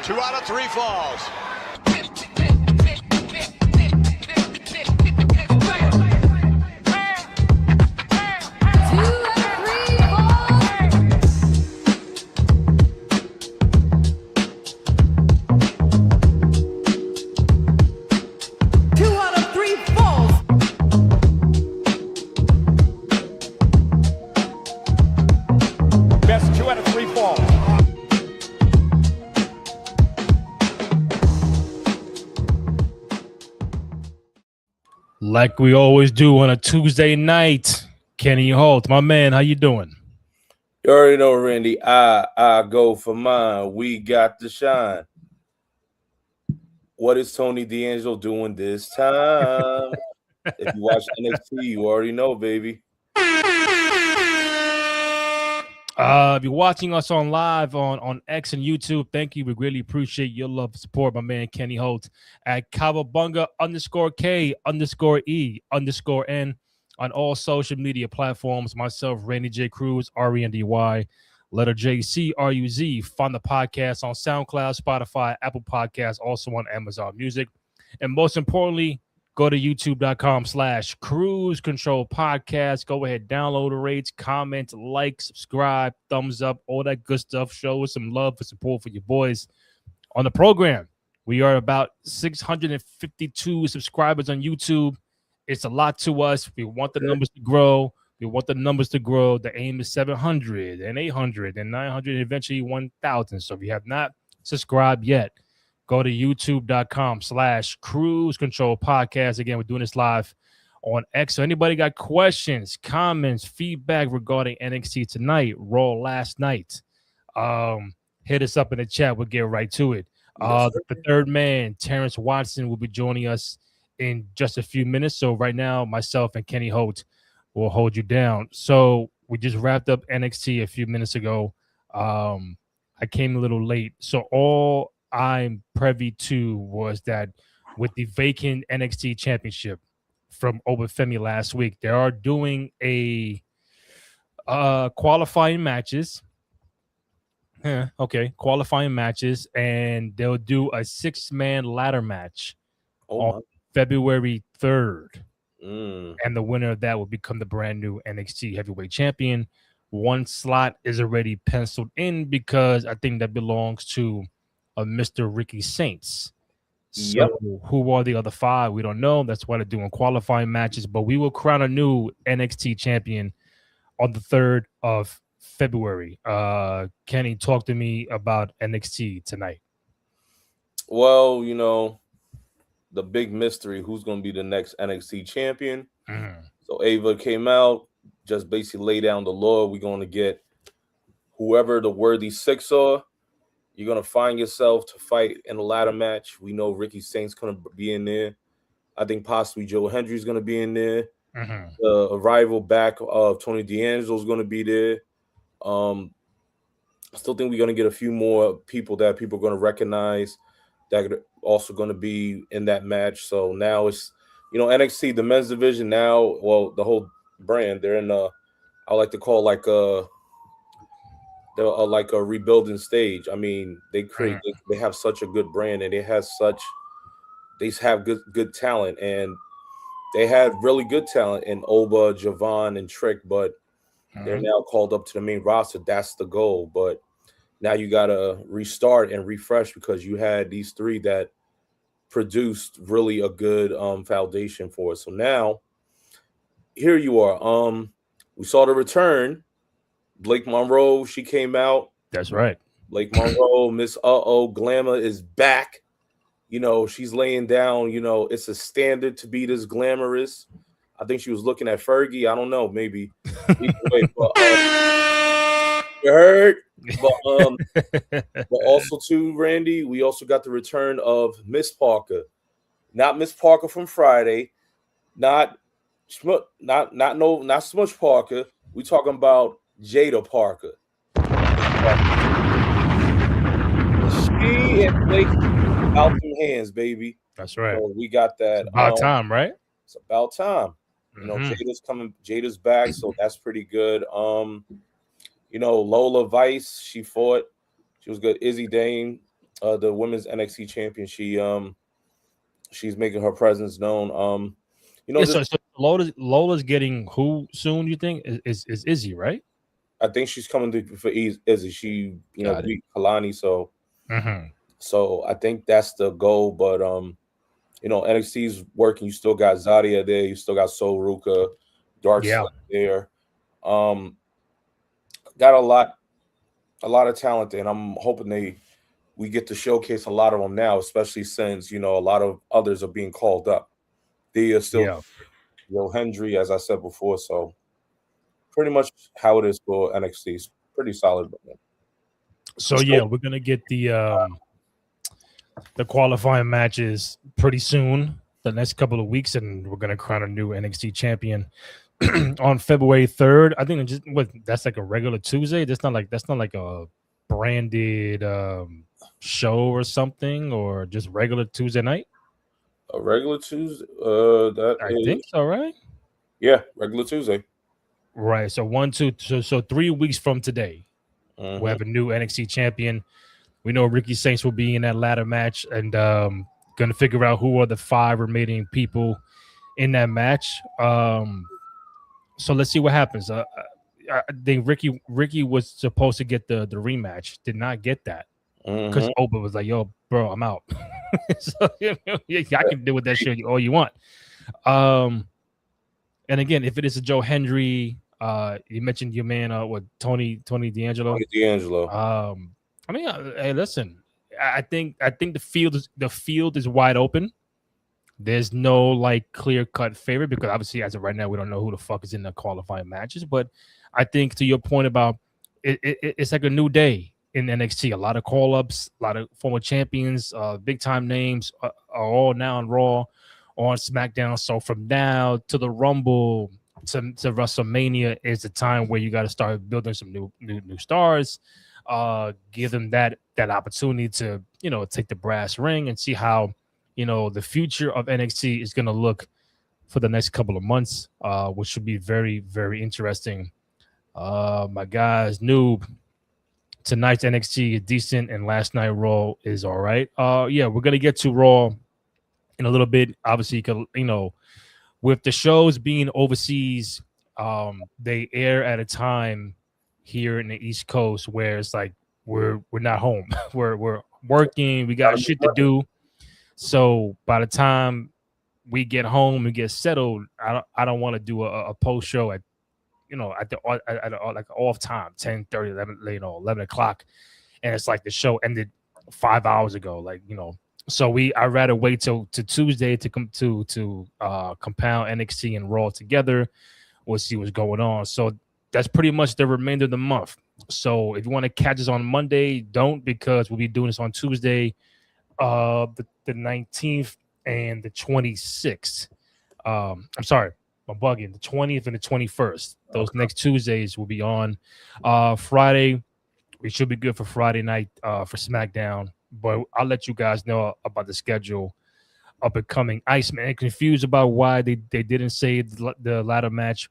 2 out of 3 falls. Like we always do on a Tuesday night, Kenny Holt, my man, how you doing? You already know, Randy. I go for mine. We got the shine. What is Tony D'Angelo doing this time? If you watch NXT, you already know, baby. If you're watching us on live on X and YouTube, thank you. We really appreciate your love and support, my man Kenny Holt at Kawabunga_K_E_N on all social media platforms. Myself, Randy J. Cruz, RENDY, letter J C RUZ. Find the podcast on SoundCloud, Spotify, Apple Podcasts, also on Amazon Music. And most importantly, go to youtube.com/Cruise Control Podcast. Go ahead, download the rates, comment, like, subscribe, thumbs up, all that good stuff. Show us some love and support for your boys on the program. We are about 652 subscribers on YouTube. It's a lot to us. We want the numbers to grow. The aim is 700 and 800 and 900 and eventually 1,000. So if you have not subscribed yet, go to youtube.com/Cruise Control Podcast. Again, we're doing this live on X. So anybody got questions, comments, feedback regarding NXT tonight, Raw last night, hit us up in the chat. We'll get right to it. The third man, Terrence Watson, will be joining us in just a few minutes. So right now, myself and Kenny Holt will hold you down. So we just wrapped up NXT a few minutes ago. I came a little late. So all I'm privy to was that with the vacant NXT championship from Obafemi last week, they are doing a qualifying matches. Qualifying matches, and they'll do a 6-man ladder match on February 3rd. And the winner of that will become the brand new NXT heavyweight champion. One slot is already penciled in because I think that belongs to Mr. Ricky Saints. So who are the other 5? We don't know. That's why they're doing qualifying matches. But we will crown a new NXT champion on the 3rd of February. Kenny, talk to me about NXT tonight. Well, you know, the big mystery, who's going to be the next NXT champion. So Ava came out, just basically lay down the law. We're going to get whoever the worthy 6 are. You're going to find yourself to fight in a ladder match. We know Ricky Saints going to be in there. I think possibly Joe Hendry's going to be in there. The arrival back of Tony D'Angelo is going to be there. I still think we're going to get a few more people that people are going to recognize that are also going to be in that match. So now it's, you know, NXT, the men's division now, well, the whole brand, they're in I like to call like a rebuilding stage. I mean, they have such a good brand, and they have good talent, and they had really good talent in Oba, Javon, and Trick, but they're now called up to the main roster. That's the goal. But now you got to restart and refresh because you had these 3 that produced really a good foundation for it. So now here you are. We saw the return. Blake Monroe, she came out. That's right. Blake Monroe, Miss Glamour is back. You know, she's laying down, you know, it's a standard to be this glamorous. I think she was looking at Fergie. I don't know, maybe. Way, but, you heard? But also, too, Randy, we also got the return of Miss Parker. Not Miss Parker from Friday. Not Smudge Parker. We talking about Jada Parker. She and Blake out them hands, baby. That's right. So we got that. It's about time, right? It's about time. You know, Jada's coming. Jada's back, so that's pretty good. You know, Lola Vice, she fought. She was good. Izzy Dane, the women's NXT champion. She's making her presence known. Yeah, so Lola's getting who soon? You think is Izzy, right? I think she's coming for Izzy. She Got it. beat Kalani, so Mm-hmm. so I think that's the goal. But NXT's working. You still got Zadia there. You still got Sol Ruka, Dark Yeah. Side there. Got a lot of talent there, and I'm hoping we get to showcase a lot of them now, especially since a lot of others are being called up. They are still Hendry, as I said before, so pretty much how it is for NXT. It's pretty solid. So yeah, we're gonna get the qualifying matches pretty soon, the next couple of weeks, and we're gonna crown a new NXT champion on February 3rd. I think that's like a regular Tuesday. That's not like a branded show or something, or just regular Tuesday night. A regular Tuesday. I think so, right? Yeah, regular Tuesday. Right. So 3 weeks from today, we'll have a new NXT champion. We know Ricky Saints will be in that ladder match, and gonna figure out who are the 5 remaining people in that match. So let's see what happens. I think Ricky was supposed to get the rematch, did not get that because Oba was like, "Yo, bro, I'm out." So I can deal with that shit all you want. And again, if it is a Joe Hendry, you mentioned your man, Tony D'Angelo. I mean, hey, listen, I think the field is wide open. There's no like clear cut favorite because obviously as of right now we don't know who the fuck is in the qualifying matches. But I think to your point about it's like a new day in NXT. A lot of call ups, a lot of former champions, big time names are all now on Raw, on SmackDown. So from now to the Rumble to WrestleMania is the time where you got to start building some new stars. Give them that opportunity to take the brass ring and see how the future of NXT is going to look for the next couple of months, which should be very, very interesting. My guys, Noob, tonight's NXT is decent, and last night Raw is all right. Yeah, we're going to get to Raw in a little bit. Obviously, with the shows being overseas, they air at a time here in the East Coast where it's like we're not home. we're working. We got shit to do. So by the time we get home and get settled, I don't want to do a post show at like off time, 10:30, 11 o'clock, and it's like the show ended 5 hours ago. So I'd rather wait till to Tuesday to come to compound NXT and Raw together. We'll see what's going on. So that's pretty much the remainder of the month. So if you want to catch us on Monday, don't, because we'll be doing this on Tuesday, the 19th and the 26th. I'm sorry, I'm bugging. The 20th and the 21st. Those next Tuesdays will be on. Friday, we should be good for Friday night for SmackDown. But I'll let you guys know about the schedule up and coming. Iceman confused about why they didn't say the ladder match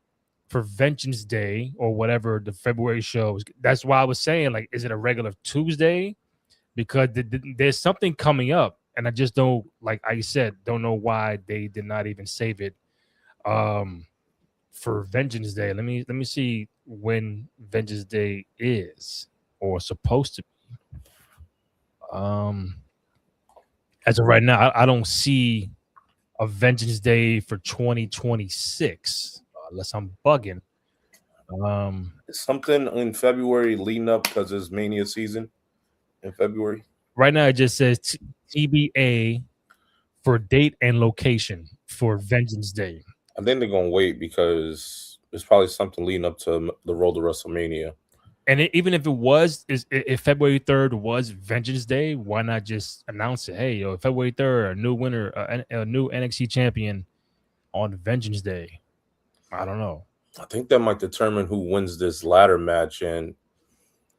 for Vengeance Day or whatever the February show. That's why I was saying, like, is it a regular Tuesday? Because there's something coming up, and I just don't, like I said, don't know why they did not even save it for Vengeance Day. Let me see when Vengeance Day is or supposed to be. As of right now, I don't see a Vengeance Day for 2026 unless I'm bugging. Something in February leading up because it's Mania season in February. Right now, it just says TBA for date and location for Vengeance Day. I think they're gonna wait because it's probably something leading up to the road to WrestleMania. And even if it was, if February 3rd was Vengeance Day, why not just announce it? Hey, February 3rd, a new winner, a new NXT champion on Vengeance Day. I don't know. I think that might determine who wins this ladder match and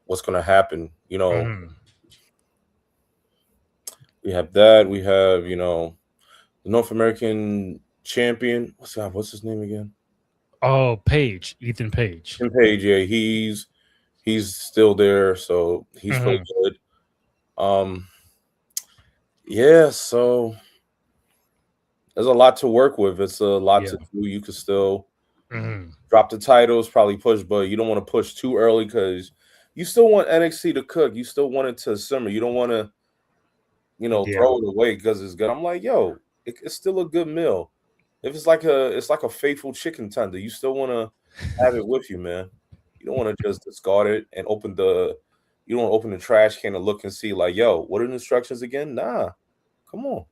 what's going to happen. We have that. We have, the North American champion. What's his name again? Oh, Page, Ethan Page. Ethan Page, yeah, he's still there, so he's still good. Yeah, so there's a lot to work with. It's a lot to do. You could still drop the titles, probably push, but you don't want to push too early because you still want NXT to cook. You still want it to simmer. You don't want to, throw it away because it's good. I'm like, yo, it's still a good meal. If it's like a faithful chicken tender, you still want to have it with you, man. You don't want to just discard it and you don't open the trash can and look and see like, yo, what are the instructions again? Nah, come on.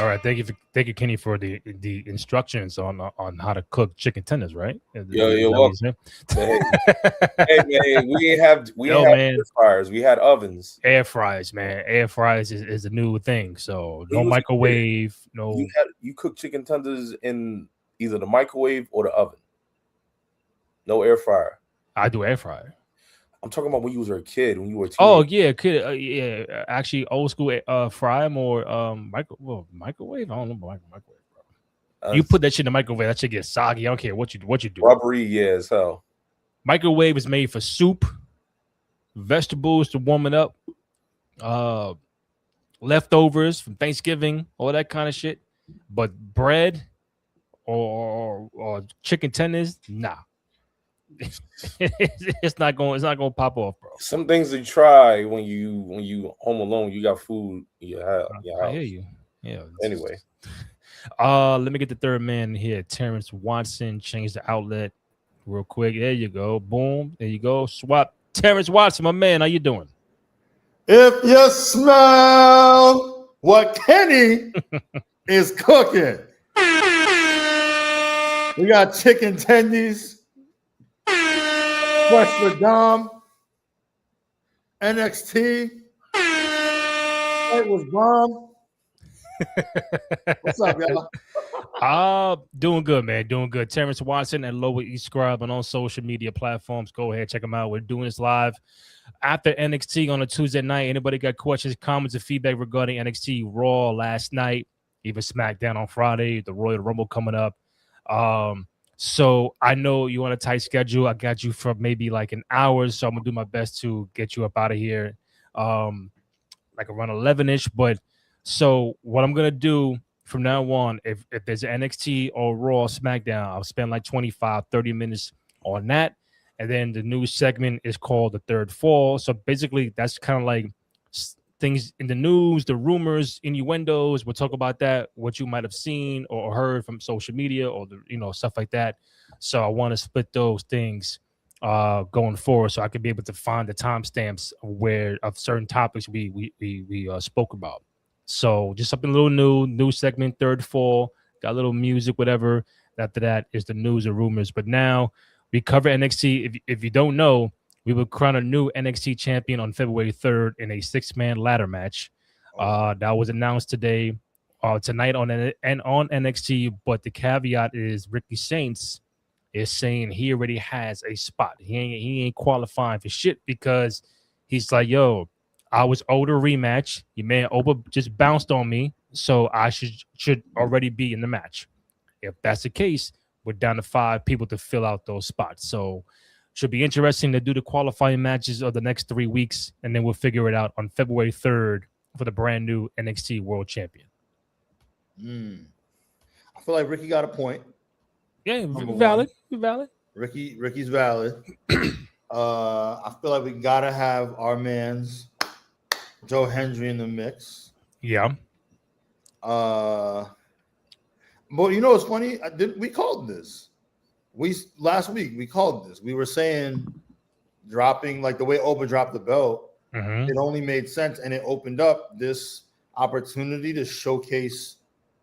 All right, thank you, Kenny, for the instructions on how to cook chicken tenders. Right? Yo, you're welcome. Hey, man, we ain't have air fryers. We had ovens. Air fryers, man. Air fryers is a new thing. So no microwave. No. You cook chicken tenders in either the microwave or the oven. No air fryer. I do air fryer. I'm talking about when you were a kid, when you were a teenager. Oh yeah, kid. Yeah, actually, old school fry or microwave. I don't know about microwave, bro. You put that shit in the microwave, that shit gets soggy. I don't care what you do. Rubbery, yeah, as hell. Microwave is made for soup, vegetables to warm it up, leftovers from Thanksgiving, all that kind of shit. But bread or chicken tenders, nah. it's not going to pop off, bro. Some things to try when you home alone, you got food in your house. I hear you. Yeah. Anyway. Let me get the third man here. Terrence Watson, change the outlet real quick. There you go. Boom. There you go. Swap. Terrence Watson, my man, how you doing? If you smell what Kenny is cooking, we got chicken tendies, fresh with Dom, NXT. It was Bron. What's up, y'all? Doing good, man. Doing good. Terrence Watson and Lower East Scrub and on social media platforms. Go ahead, check them out. We're doing this live after NXT on a Tuesday night. Anybody got questions, comments, or feedback regarding NXT Raw last night, even SmackDown on Friday, the Royal Rumble coming up. So I know you on a tight schedule. I got you for maybe like an hour, so I'm gonna do my best to get you up out of here, like around 11ish. But so what I'm gonna do from now on, if there's an NXT or Raw SmackDown, I'll spend like 25-30 minutes on that, and then the news segment is called the Third Fall. So basically, that's kind of like things in the news, the rumors, innuendos. We'll talk about that, what you might have seen or heard from social media or the stuff like that. So I want to split those things going forward, so I could be able to find the timestamps of certain topics we spoke about. So just something a little new segment, Third Fall, got a little music, whatever. After that is the news or rumors. But now we cover NXT. If you don't know, we will crown a new NXT champion on February 3rd in a 6-man ladder match. That was announced tonight on NXT. But the caveat is Ricky Saints is saying he already has a spot. He ain't qualifying for shit because he's like, yo, I was owed a rematch. Your man Oba just bounced on me, so I should already be in the match. If that's the case, we're down to 5 people to fill out those spots. So should be interesting to do the qualifying matches of the next 3 weeks, and then we'll figure it out on February 3rd for the brand new NXT World Champion. I feel like Ricky got a point. Yeah, valid. Ricky's valid. I feel like we gotta have our man's Joe Hendry in the mix. Yeah. But you know what's funny? We called this. Last week we called this. We were saying dropping like the way Oba dropped the belt. It only made sense, and it opened up this opportunity to showcase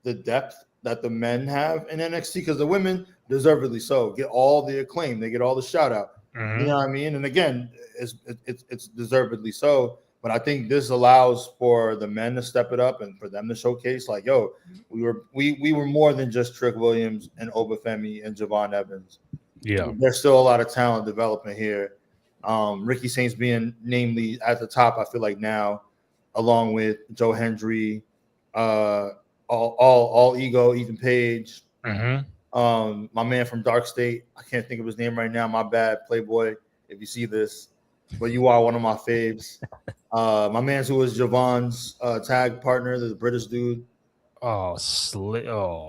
the depth that the men have in NXT, because the women, deservedly so, get all the acclaim. They get all the shout out. You know what I mean? And again, it's deservedly so. But I think this allows for the men to step it up and for them to showcase, like, yo, we were more than just Trick Williams and Obafemi and Javon Evans. Yeah, there's still a lot of talent development here. Ricky Saints being namely at the top, I feel like now, along with Joe Hendry, all ego, Ethan Page, my man from Dark State. I can't think of his name right now. My bad, Playboy. If you see this, but you are one of my faves. My man who was Javon's tag partner, the British dude. Oh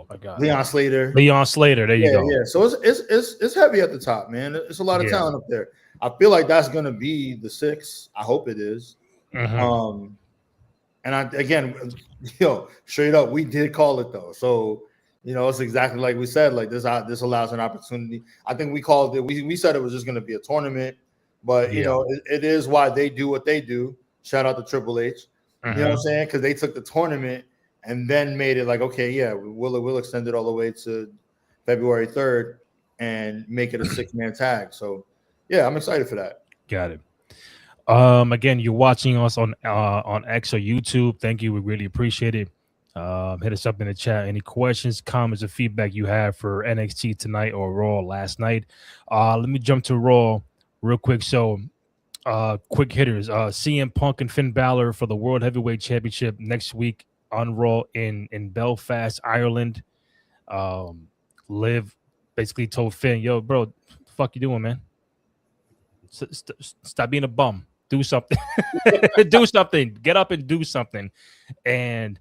my God. Leon Slater. There you go. Yeah. So it's heavy at the top, man. It's a lot of talent up there. I feel like that's gonna be the 6. I hope it is. Mm-hmm. And again, straight up, we did call it though. So it's exactly like we said. Like this allows an opportunity. I think we called it. We said it was just gonna be a tournament, but it is why they do what they do. Shout out to Triple H. You know what I'm saying? Because they took the tournament and then made it like, okay, yeah, we'll extend it all the way to February 3rd and make it a 6-man tag. So yeah, I'm excited for that. Got it. Again, you're watching us on X or YouTube. Thank you. We really appreciate it. Hit us up in the chat. Any questions, comments, or feedback you have for NXT tonight or Raw last night? Let me jump to Raw real quick. So, quick hitters. CM Punk and Finn Balor for the World Heavyweight Championship next week on Raw in Belfast, Ireland. Liv basically told Finn, "Yo, bro, the fuck you doing, man? Stop being a bum. Do something. Do something. Get up and do something." And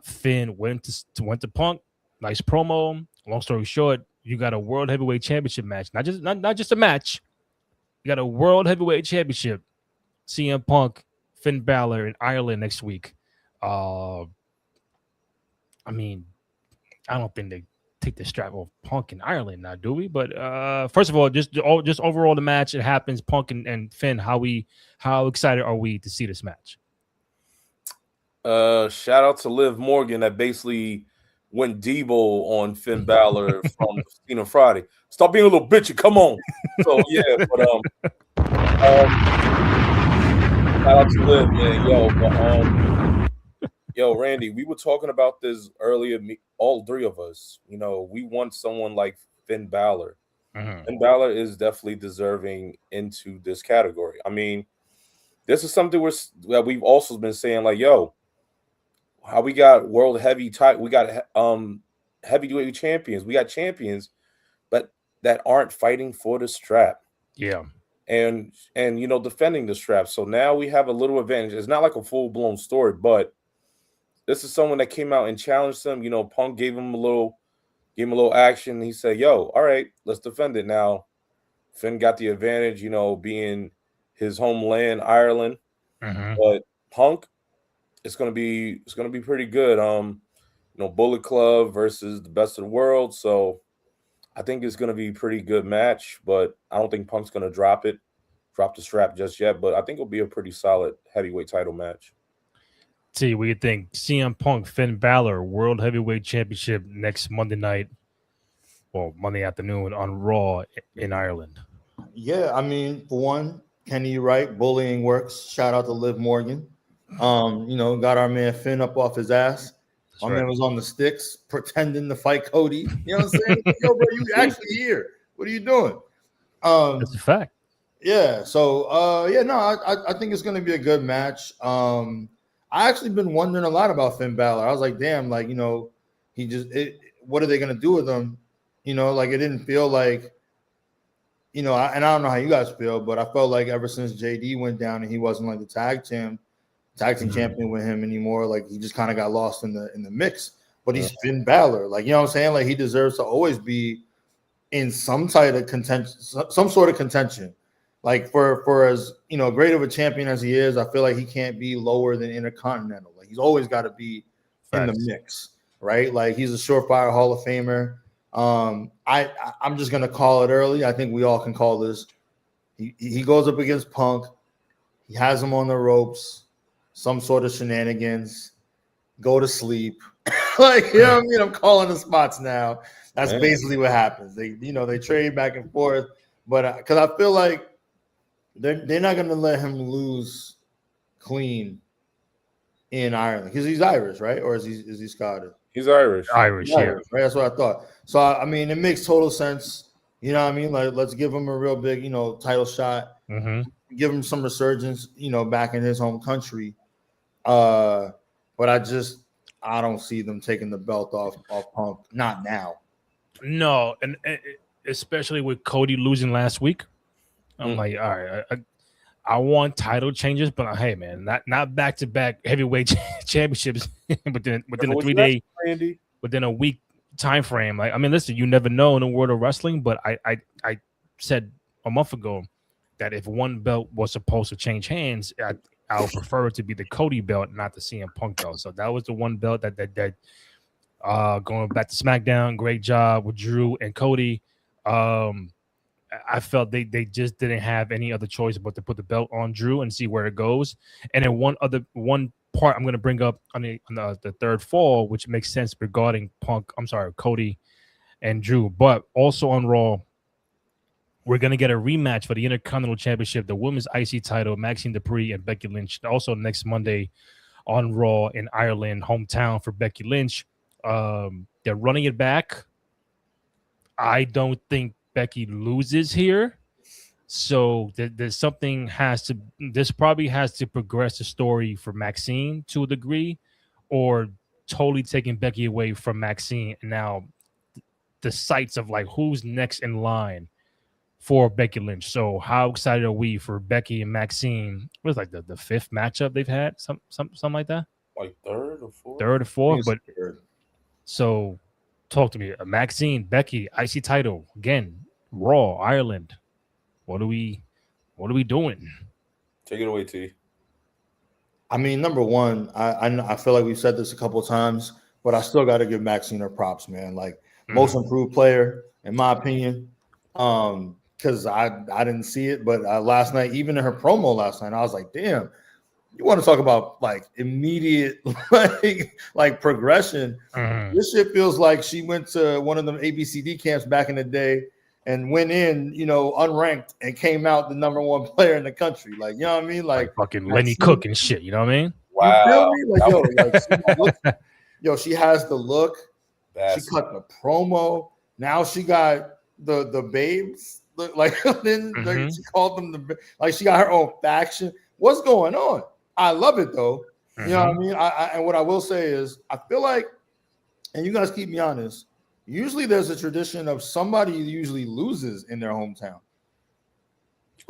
Finn went to Punk. Nice promo. Long story short, you got a World Heavyweight Championship match. Not just a match. You got a World Heavyweight Championship. CM Punk, Finn Balor in Ireland next week. I mean, I don't think they take the strap off Punk in Ireland now, do we? But first of all, just overall the match, it happens. Punk and Finn, how excited are we to see this match? Shout out to Liv Morgan that basically went Debo on Finn Balor from Cena Friday. Stop being a little bitch and come on. So yeah, but shout out to Liv, man. Yo, Randy, we were talking about this earlier. All 3 of us, we want someone like Finn Balor. Finn Balor is definitely deserving into this category. I mean, this is something that we've also been saying, like, yo, how we got world heavy type, we got heavyweight champions, we got champions, but that aren't fighting for the strap. Yeah. And defending the strap. So now we have a little advantage. It's not like a full-blown story, but this is someone that came out and challenged them. Punk gave him a little action. He said, yo, all right, let's defend it. Now, Finn got the advantage, being his homeland, Ireland. But Punk, it's gonna be pretty good. Bullet Club versus the best of the world. So I think it's gonna be a pretty good match, but I don't think Punk's gonna drop the strap just yet. But I think it'll be a pretty solid heavyweight title match. See, what do you think? CM Punk, Finn Balor, World Heavyweight Championship next Monday night, or Monday afternoon on Raw in Ireland. Yeah, I mean, for one, Kenny, you're right. Bullying works. Shout out to Liv Morgan. Got our man Finn up off his ass. My man was on the sticks pretending to fight Cody. You know what I'm saying? Yo, bro, you actually here. What are you doing? That's a fact. Yeah. So, I think it's going to be a good match. I actually been wondering a lot about Finn Balor. I was like, damn, like, what are they going to do with him? Like it didn't feel like, and I don't know how you guys feel, but I felt like ever since JD went down and he wasn't like the tag team champion with him anymore, like he just kind of got lost in the mix. But he's Finn Balor, like, you know what I'm saying? Like he deserves to always be in some type of contention, some sort of contention. Like for as great of a champion as he is, I feel like he can't be lower than Intercontinental. Like he's always got to be in the mix, right? Like he's a surefire Hall of Famer. I'm just gonna call it early. I think we all can call this. He goes up against Punk. He has him on the ropes, some sort of shenanigans. Go to sleep. Like, I'm calling the spots now. That's basically what happens. They trade back and forth, but because I feel like they're not gonna let him lose clean in Ireland because he's Irish, right? Or is he Scottish? He's Irish. Irish, yeah. Right? That's what I thought. So I mean, it makes total sense. You know what I mean? Like, let's give him a real big, title shot. Give him some resurgence, back in his home country. But I don't see them taking the belt off Punk. Not now. No, and especially with Cody losing last week, I'm like, all right, I want title changes, but hey, man, not back to back heavyweight championships within a 3-day, Randy? within a week time frame. Like, I mean, listen, you never know in the world of wrestling, but I said a month ago that if one belt was supposed to change hands, I would prefer it to be the Cody belt, not the CM Punk belt. So that was the one belt that going back to SmackDown, great job with Drew and Cody. I felt they just didn't have any other choice but to put the belt on Drew and see where it goes. And then one part I'm going to bring up on the third fall, which makes sense regarding Cody and Drew, but also on Raw, we're going to get a rematch for the Intercontinental Championship, the Women's IC title, Maxine Dupree and Becky Lynch. Also next Monday on Raw in Ireland, hometown for Becky Lynch. They're running it back. I don't think Becky loses here, so there's something this probably has to progress the story for Maxine to a degree, or totally taking Becky away from Maxine. And now the sights of like who's next in line for Becky Lynch. So how excited are we for Becky and Maxine? What is like the fifth matchup they've had, something like that, like third or fourth, but so. Talk to me. Maxine, Becky, IC title again. Raw, Ireland. What are we doing? Take it away, T. I mean, number one, I feel like we've said this a couple of times, but I still got to give Maxine her props, man. Like most improved player, in my opinion. Because I didn't see it, but last night, even in her promo last night, I was like, damn. You want to talk about like immediate like progression? This shit feels like she went to one of them ABCD camps back in the day and went in, unranked and came out the number one player in the country. Like, you know what I mean? Like fucking Lenny Cook and shit. You know what I mean? Wow. You feel me? Like, she has the look. She cut the promo. Now she got the babes. Like then she called them like she got her own faction. What's going on? I love it though. You know what I mean? And what I will say is I feel like, and you guys keep me honest, usually there's a tradition of somebody usually loses in their hometown.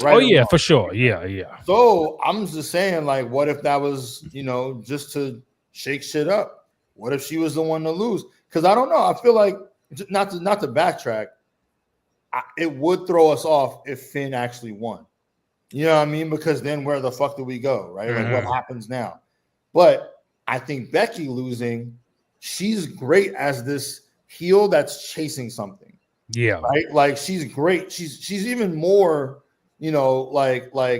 Right? Oh, yeah, for sure. Yeah. So I'm just saying, like, what if that was, just to shake shit up? What if she was the one to lose? Because I don't know. I feel like not to backtrack, it would throw us off if Finn actually won. You know what I mean? Because then where the fuck do we go, right? Like what happens now? But I think Becky losing, she's great as this heel that's chasing something. Yeah. Right? Like she's great. She's even more, like I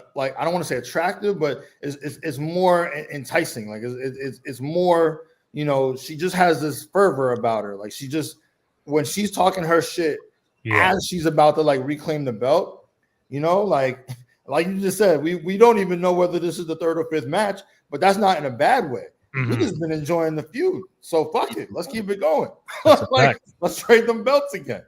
don't want to say attractive, but it's more enticing. Like it's more, she just has this fervor about her. Like she just, when she's talking her shit, as she's about to like reclaim the belt, like you just said, we don't even know whether this is the third or fifth match, but that's not in a bad way. We just been enjoying the feud, so fuck it, let's keep it going. Let's trade them belts again.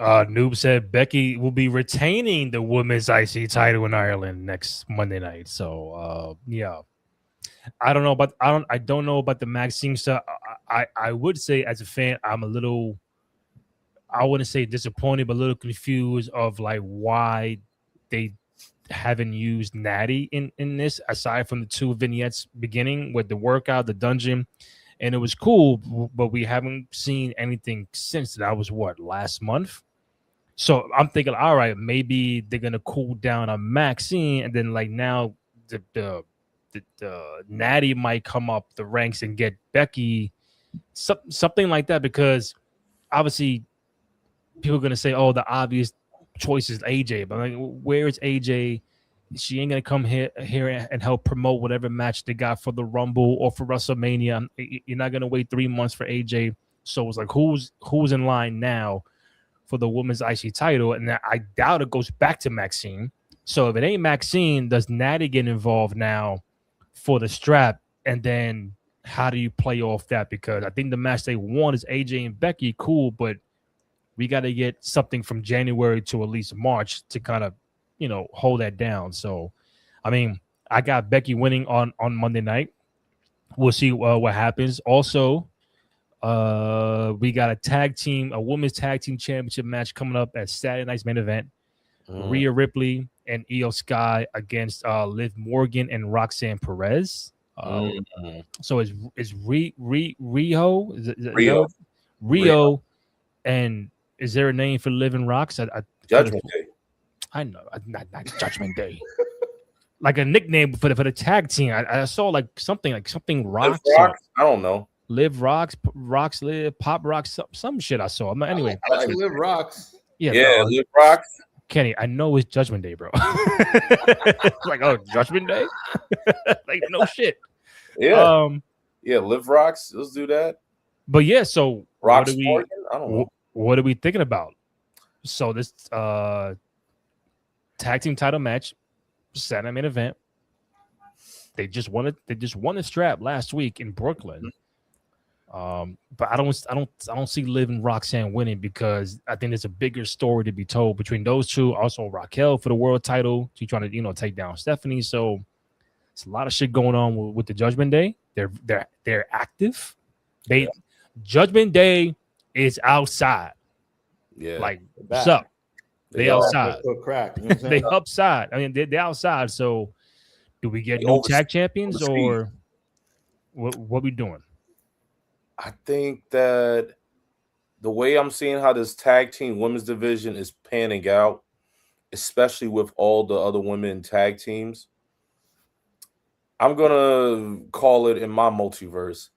Noob said Becky will be retaining the women's IC title in Ireland next Monday night. So I don't know about the Maxine stuff. I would say as a fan, I'm a little, I wouldn't say disappointed, but a little confused of like why they haven't used Natty in this, aside from the two vignettes beginning with the workout, the dungeon, and it was cool, but we haven't seen anything since. That was last month. So I'm thinking, all right, maybe they're gonna cool down on Maxine, and then like now the Natty might come up the ranks and get Becky, something like that, because obviously people are going to say, oh, the obvious choice is AJ. But like, where is AJ? She ain't going to come here and help promote whatever match they got for the Rumble or for WrestleMania. You're not going to wait 3 months for AJ. So it's like, who's in line now for the women's IC title? And I doubt it goes back to Maxine. So if it ain't Maxine, does Natty get involved now for the strap? And then how do you play off that? Because I think the match they want is AJ and Becky. Cool, but we got to get something from January to at least March to kind of, hold that down. So, I mean, I got Becky winning on Monday night. We'll see what happens. Also, We got a women's tag team championship match coming up at Saturday night's main event. Rhea Ripley and Io Sky against Liv Morgan and Roxanne Perez. So is Rio? Is Rio. Rio, and is there a name for Liv and Rox? Judgment Day. I know, not Judgment Day. Like a nickname for the tag team. I saw something Rox. I don't know. Liv Rox Liv Pop Rox some shit I saw. Anyway, I like Liv Rox. Yeah, Liv Rox. Kenny, I know it's Judgment Day, bro. Like, oh, Judgment Day? Like, no shit. Yeah. Yeah, Liv Rox. Let's do that. But yeah, so Rox Morgan? I don't know. What are we thinking about? So this tag team title match, Saturday main event. They just won the strap last week in Brooklyn. But I don't see Liv and Roxanne winning because I think there's a bigger story to be told between those two. Also, Raquel for the world title. She's trying to take down Stephanie. So it's a lot of shit going on with the Judgment Day. They're active. Judgment Day is outside. Yeah, like what's up? They outside. Crack. You know what I'm saying? They upside. I mean, they're outside. So do we get new tag champions or what we doing? I think that the way I'm seeing how this tag team women's division is panning out, especially with all the other women tag teams, I'm going to call it in my multiverse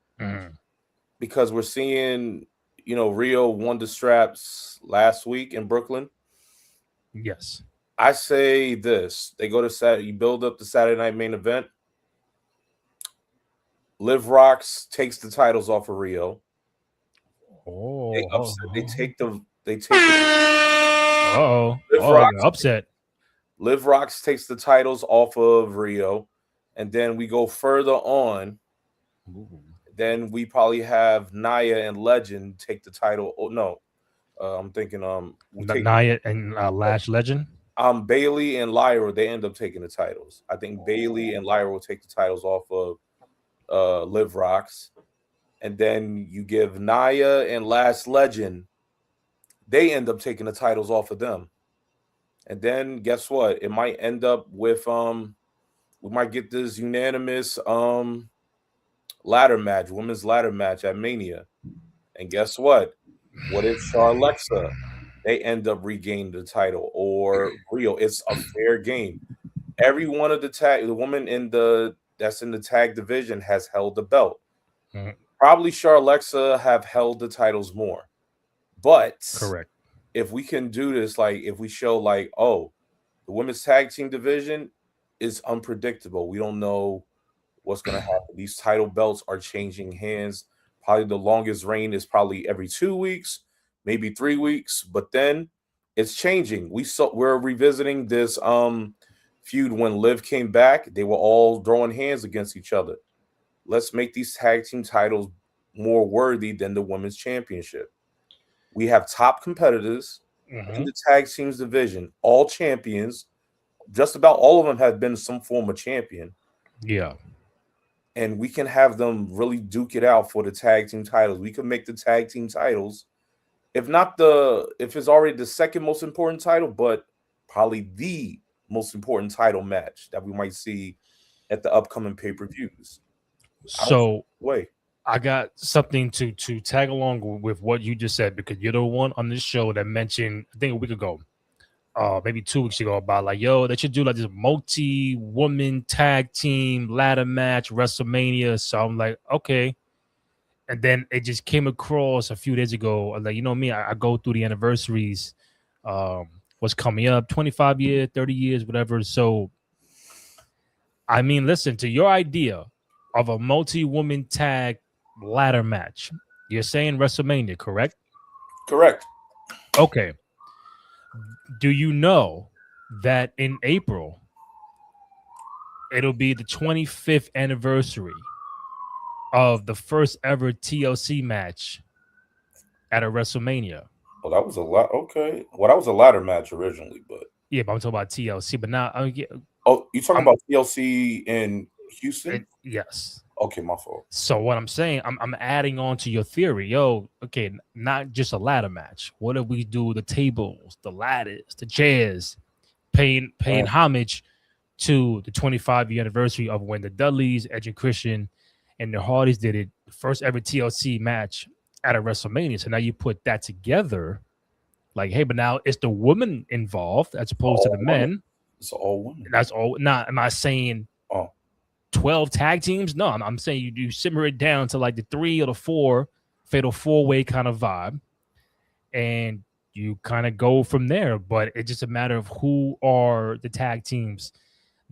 because we're seeing, Rio won the straps last week in Brooklyn. Yes. I say this. They go to Saturday, you build up the Saturday night main event. Liv Rox takes the titles off of Rio. Oh, They take the upset. Liv Rox takes the titles off of Rio, and then we go further on. Ooh. Then we probably have Nia and Legend take the title. Oh no, I'm thinking Nia and Lash Legend. Bailey and Lyra, they end up taking the titles. I think Bailey and Lyra will take the titles off of Liv Rox, and then you give Nia and Last Legend, they end up taking the titles off of them. And then guess what? It might end up with we might get this unanimous ladder match, women's ladder match at Mania. And guess what? What if Charlexa, they end up regaining the title, or Rio? It's a fair game. Every one of the woman that's in the tag division has held the belt. Probably Charlexa have held the titles more. But correct. If we can do this, if we show the women's tag team division is unpredictable. We don't know what's going to happen. These title belts are changing hands. Probably the longest reign is probably every 2 weeks, maybe 3 weeks, but then it's changing. We're revisiting this feud when Liv came back. They were all throwing hands against each other. Let's make these tag team titles more worthy than the women's championship. We have top competitors in the tag teams division, all champions. Just about all of them have been some form of champion. Yeah. And we can have them really duke it out for the tag team titles. We can make the tag team titles, if it's already the second most important title, but probably the most important title match that we might see at the upcoming pay-per-views. So I got something to tag along with what you just said, because you're the one on this show that mentioned, I think a week ago, maybe 2 weeks ago, about they should do this multi-woman tag team ladder match WrestleMania. So I'm like, okay. And then it just came across a few days ago. Me, I go through the anniversaries, what's coming up, 25 years, 30 years, whatever. So, I mean, listen, to your idea of a multi-woman tag ladder match, you're saying WrestleMania, correct? Correct. Okay. Do you know that in April, it'll be the 25th anniversary of the first ever TLC match at a WrestleMania? Oh, that was a lot. Okay. Well, that was a ladder match originally, but yeah, but I'm talking about TLC. But now, you talking about TLC in Houston? Yes. Okay, my fault. So what I'm saying, I'm adding on to your theory. Yo, okay, not just a ladder match. What if we do the tables, the ladders, the chairs, paying homage to the 25-year anniversary of when the Dudleys, Edge and Christian, and the Hardys did it, first ever TLC match at a WrestleMania. So now you put that together, like, hey, but now it's the women involved as opposed to the men. It's all women. That's all. Not, am I saying 12 tag teams? No, I'm saying you simmer it down to like the 3 or the 4 fatal 4-way kind of vibe, and you kind of go from there. But it's just a matter of who are the tag teams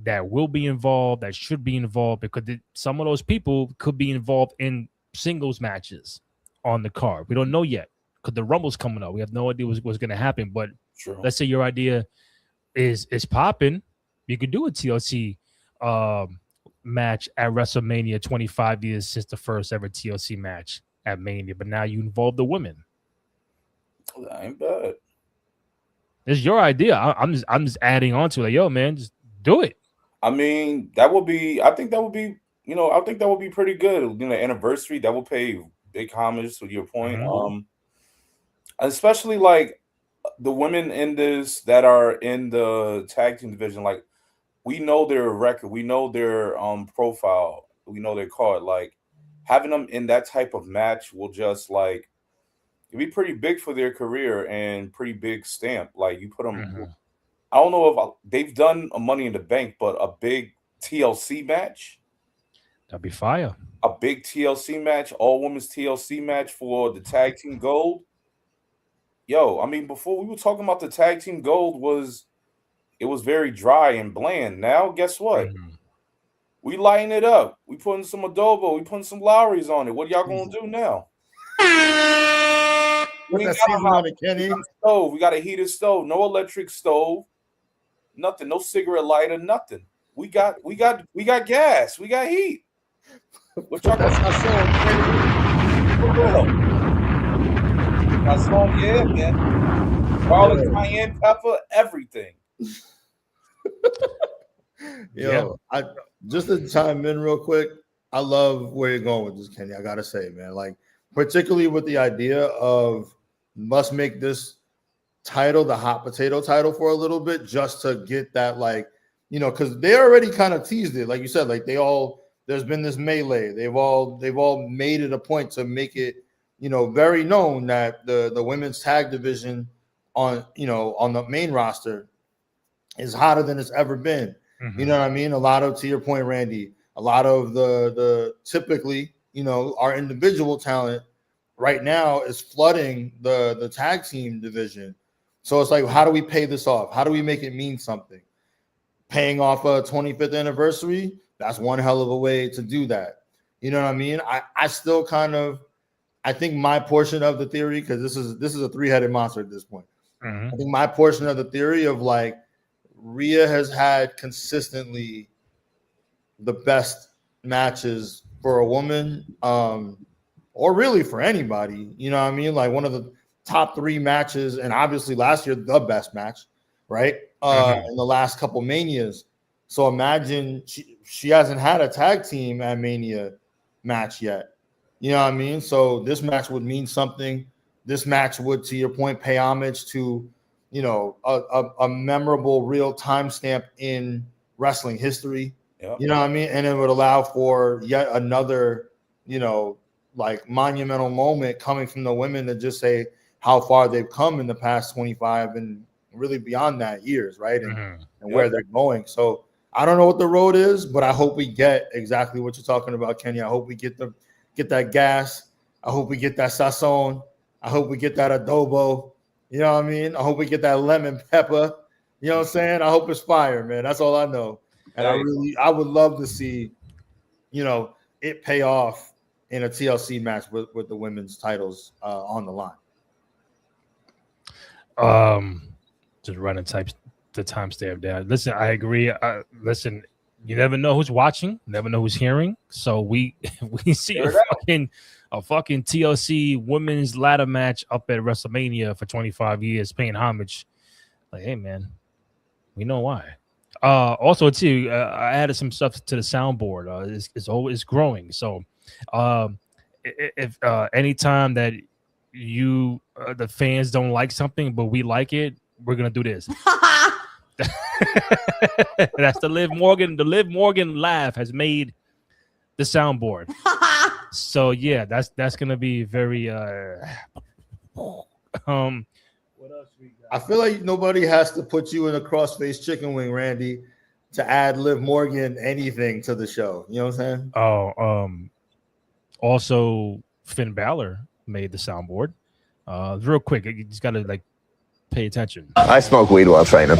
that will be involved, that should be involved, because some of those people could be involved in singles matches on the card. We don't know yet because the Rumble's coming up. We have no idea what's going to happen. But let's say your idea is popping, you could do a TLC match at WrestleMania, 25 years since the first ever TLC match at Mania. But now you involve the women. That ain't bad. It's your idea. I'm just adding on to it. Like, yo, man, just do it. I mean, I think that would be pretty good. Anniversary, that would pay big homage to your point. Especially like the women in this that are in the tag team division, like we know their record, we know their profile, we know their card. Like having them in that type of match will just like it'd be pretty big for their career and pretty big stamp. Like you put them. I don't know if they've done a Money in the Bank, but a big TLC match. That'd be fire. A big TLC match, all women's TLC match for the tag team gold. Yo, I mean, before we were talking about the tag team gold it was very dry and bland. Now, guess what? We lighten it up. We putting some adobo. We putting some Lowry's on it. What y'all gonna do now? We got a stove. We got a heated stove. No electric stove. Nothing. No cigarette lighter. Nothing. We got gas. We got heat. What y'all got? Got salt, yeah, man. Garlic, cayenne pepper, everything. Yo, I just to chime in real quick. I love where you're going with this, Kenny. I gotta say, man, like particularly with the idea of must make this title the hot potato title for a little bit just to get that, like, because they already kind of teased it, like you said, like there's been this melee. They've all made it a point to make it, very known that the women's tag division on the main roster is hotter than it's ever been. You know what I mean? A lot of, to your point, Randy, a lot of the typically, our individual talent right now is flooding the tag team division. So it's like, how do we pay this off? How do we make it mean something? Paying off a 25th anniversary, that's one hell of a way to do that. You know what I mean? I still I think my portion of the theory, because this is a three-headed monster at this point. I think my portion of the theory of like Rhea has had consistently the best matches for a woman, or really for anybody, you know what I mean? Like one of the top 3 matches, and obviously last year the best match, right? In the last couple Manias. So imagine she hasn't had a tag team at Mania match yet. You know what I mean? So this match would mean something. This match would, to your point, pay homage to, a memorable real timestamp in wrestling history. Yep. You know what I mean? And it would allow for yet another, like monumental moment coming from the women to just say how far they've come in the past 25 and really beyond that years, right? And where they're going. So I don't know what the road is, but I hope we get exactly what you're talking about, Kenny. I hope we get that gas. I hope we get that sazon. I hope we get that adobo. You know what I mean? I hope we get that lemon pepper. You know what I'm saying? I hope it's fire, man. That's all I know. And I would love to see, it pay off in a TLC match with the women's titles on the line. Just running the timestamp down. Listen, I agree. Listen, you never know who's watching, never know who's hearing. So we see a fucking TLC women's ladder match up at WrestleMania for 25 years, paying homage. Like, hey man, we know why. Also, too, I added some stuff to the soundboard. It's always growing. So, if anytime that you the fans don't like something, but we like it, we're gonna do this. That's the Liv Morgan. The Liv Morgan laugh has made the soundboard. So yeah, that's gonna be very. What else we got? I feel like nobody has to put you in a crossface chicken wing, Randy, to add Liv Morgan anything to the show. You know what I'm saying? Oh, also Finn Balor made the soundboard. Real quick, you just gotta like pay attention. I smoke weed while training.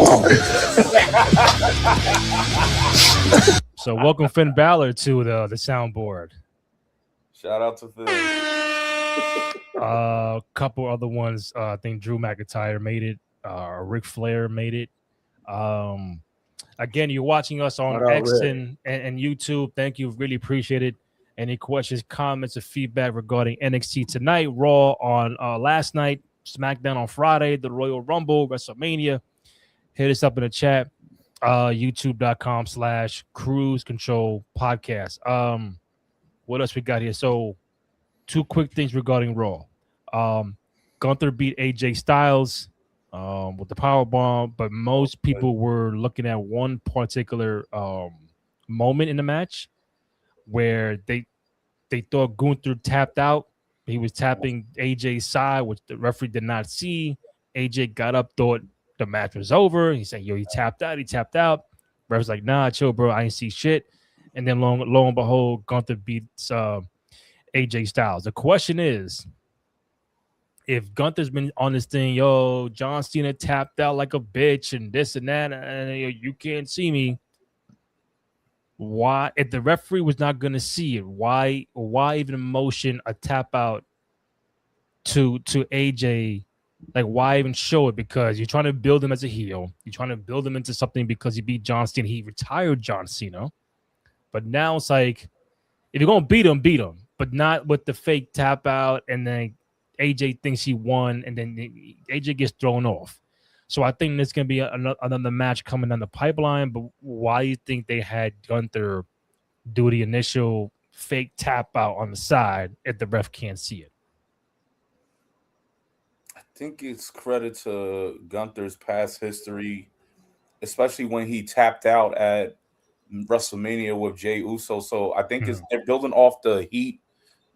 So welcome Finn Balor to the soundboard. Shout out to Finn. A couple other ones. I think Drew McIntyre made it. Ric Flair made it. Again, you're watching us on X and YouTube. Thank you. Really appreciate it. Any questions, comments, or feedback regarding NXT tonight, Raw on last night, SmackDown on Friday, the Royal Rumble, WrestleMania, hit us up in the chat. YouTube.com/Cruise Control Podcast. What else we got here? So, two quick things regarding Raw. Gunther beat AJ Styles with the powerbomb, but most people were looking at one particular moment in the match where they thought Gunther tapped out. He was tapping AJ's side, which the referee did not see. AJ got up, thought the match was over. He said, "Yo, he tapped out. He tapped out." Ref was like, "Nah, chill, bro. I ain't see shit." And then lo and behold, Gunther beats AJ Styles. The question is, if Gunther's been on this thing, yo, John Cena tapped out like a bitch and this and that, and you can't see me. Why, if the referee was not going to see it, why even motion a tap out to AJ? Like, why even show it? Because you're trying to build him as a heel. You're trying to build him into something because he beat John Cena. He retired John Cena. But now it's like, if you're going to beat him, but not with the fake tap out, and then AJ thinks he won, and then AJ gets thrown off. So I think there's going to be another match coming down the pipeline. But why do you think they had Gunther do the initial fake tap out on the side if the ref can't see it? I think it's credit to Gunther's past history, especially when he tapped out at WrestleMania with Jey Uso. So I think they're building off the heat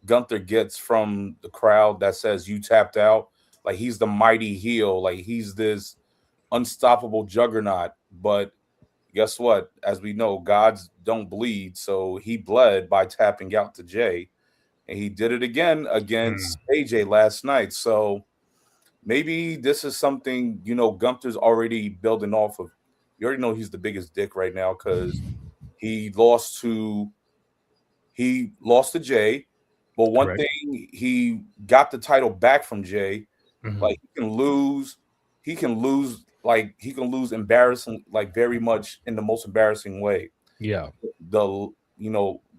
Gunther gets from the crowd that says you tapped out. Like, he's the mighty heel. Like, he's this unstoppable juggernaut. But guess what? As we know, gods don't bleed. So he bled by tapping out to Jey. And he did it again against AJ last night. So maybe this is something, Gunther's already building off of. You already know he's the biggest dick right now because he lost to Jey. But one thing, he got the title back from Jey. Like, he can lose embarrassing, like, very much in the most embarrassing way. Yeah.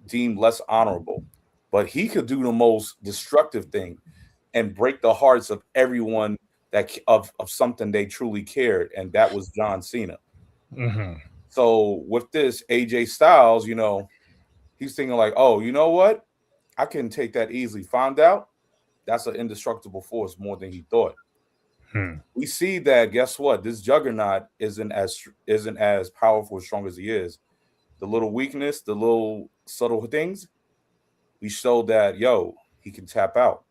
Deemed less honorable. But he could do the most destructive thing and break the hearts of everyone of something they truly cared, and that was John Cena. So with this AJ Styles, he's thinking like, oh, you know what? I can take that easily. Found out that's an indestructible force more than he thought. We see that, guess what? This juggernaut isn't as powerful, as strong as he is. The little weakness, the little subtle things, we showed that, he can tap out.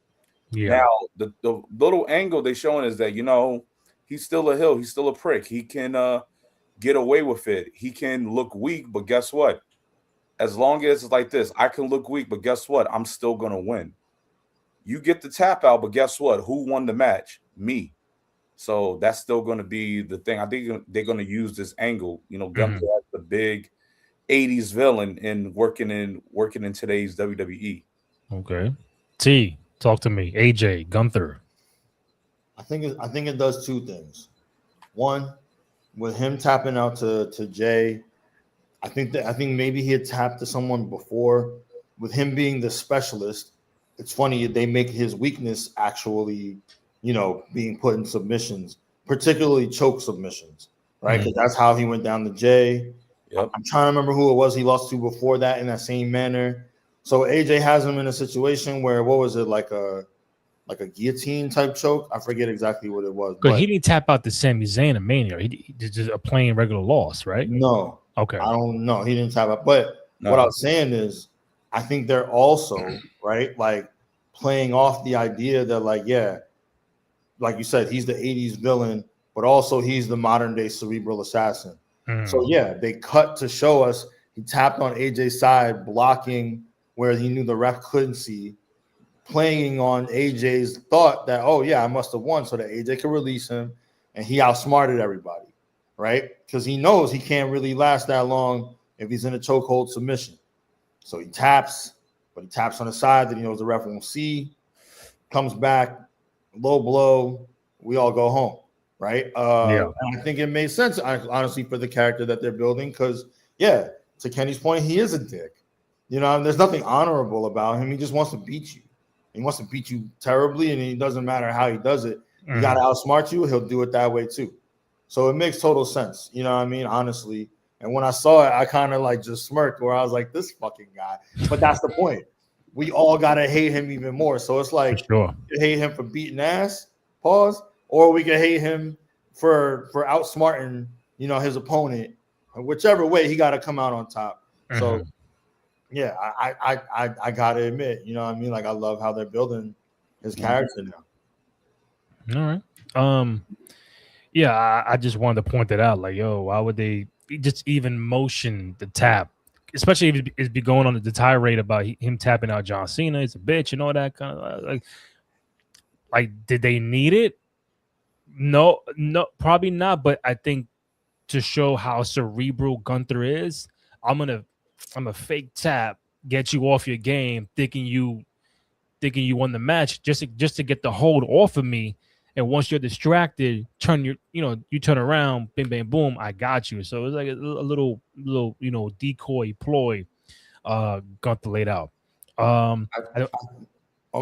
Now, the little angle they're showing is that, he's still a heel. He's still a prick. He can get away with it. He can look weak, but guess what? As long as it's like this, I can look weak, but guess what? I'm still going to win. You get the tap out, but guess what? Who won the match? Me. So that's still going to be the thing. I think they're going to use this angle. Gunther as the big 80s villain and working in today's WWE. Okay. T, talk to me. AJ, Gunther. I think it does two things. One, with him tapping out to Jey, I think maybe he had tapped to someone before. With him being the specialist, it's funny they make his weakness actually, being put in submissions, particularly choke submissions. right? Because that's how he went down to Jay. Yep. I'm trying to remember who it was he lost to before that in that same manner. So AJ has him in a situation where, what was it, like a guillotine type choke? I forget exactly what it was. Because he didn't tap out the Sami Zayn in Mania. He did just a plain regular loss, right? No. Okay. I don't know. He didn't tap out. But what I was saying is, I think they're also, right, like playing off the idea that, like, yeah, like you said, he's the 80s villain, but also he's the modern day cerebral assassin. So yeah, they cut to show us he tapped on AJ's side, blocking where he knew the ref couldn't see, playing on AJ's thought that, oh yeah, I must have won, so that AJ could release him, and he outsmarted everybody, right? Because he knows he can't really last that long if he's in a chokehold submission. So he taps, but he taps on the side that he knows the ref won't see, comes back, low blow, we all go home. Right. And I think it made sense, honestly, for the character that they're building, because, yeah, to Kenny's point, he is a dick. You know, there's nothing honorable about him. He just wants to beat you. He wants to beat you terribly, and it doesn't matter how he does it. He got to outsmart you. He'll do it that way, too. So it makes total sense. You know what I mean? Honestly. And when I saw it, I kind of like just smirked, where I was like, this fucking guy. But that's the point. We all got to hate him even more. So it's like, you hate him for beating ass, pause, or we can hate him for outsmarting, you know, his opponent. Whichever way, he got to come out on top. So, yeah, I gotta admit, you know what I mean? Like, I love how they're building his character now. All right. Yeah, I just wanted to point that out. Like, yo, why would they just even motion the tap? Especially if it's be going on the tirade about him tapping out John Cena. It's a bitch and all that kind of like, did they need it? No, probably not. But I think to show how cerebral Gunther is, I'm a fake tap, get you off your game, thinking you won the match just to get the hold off of me. And once you're distracted, you turn around, bing, bang, boom, I got you. So it's like a little decoy ploy Gunther laid out. I'm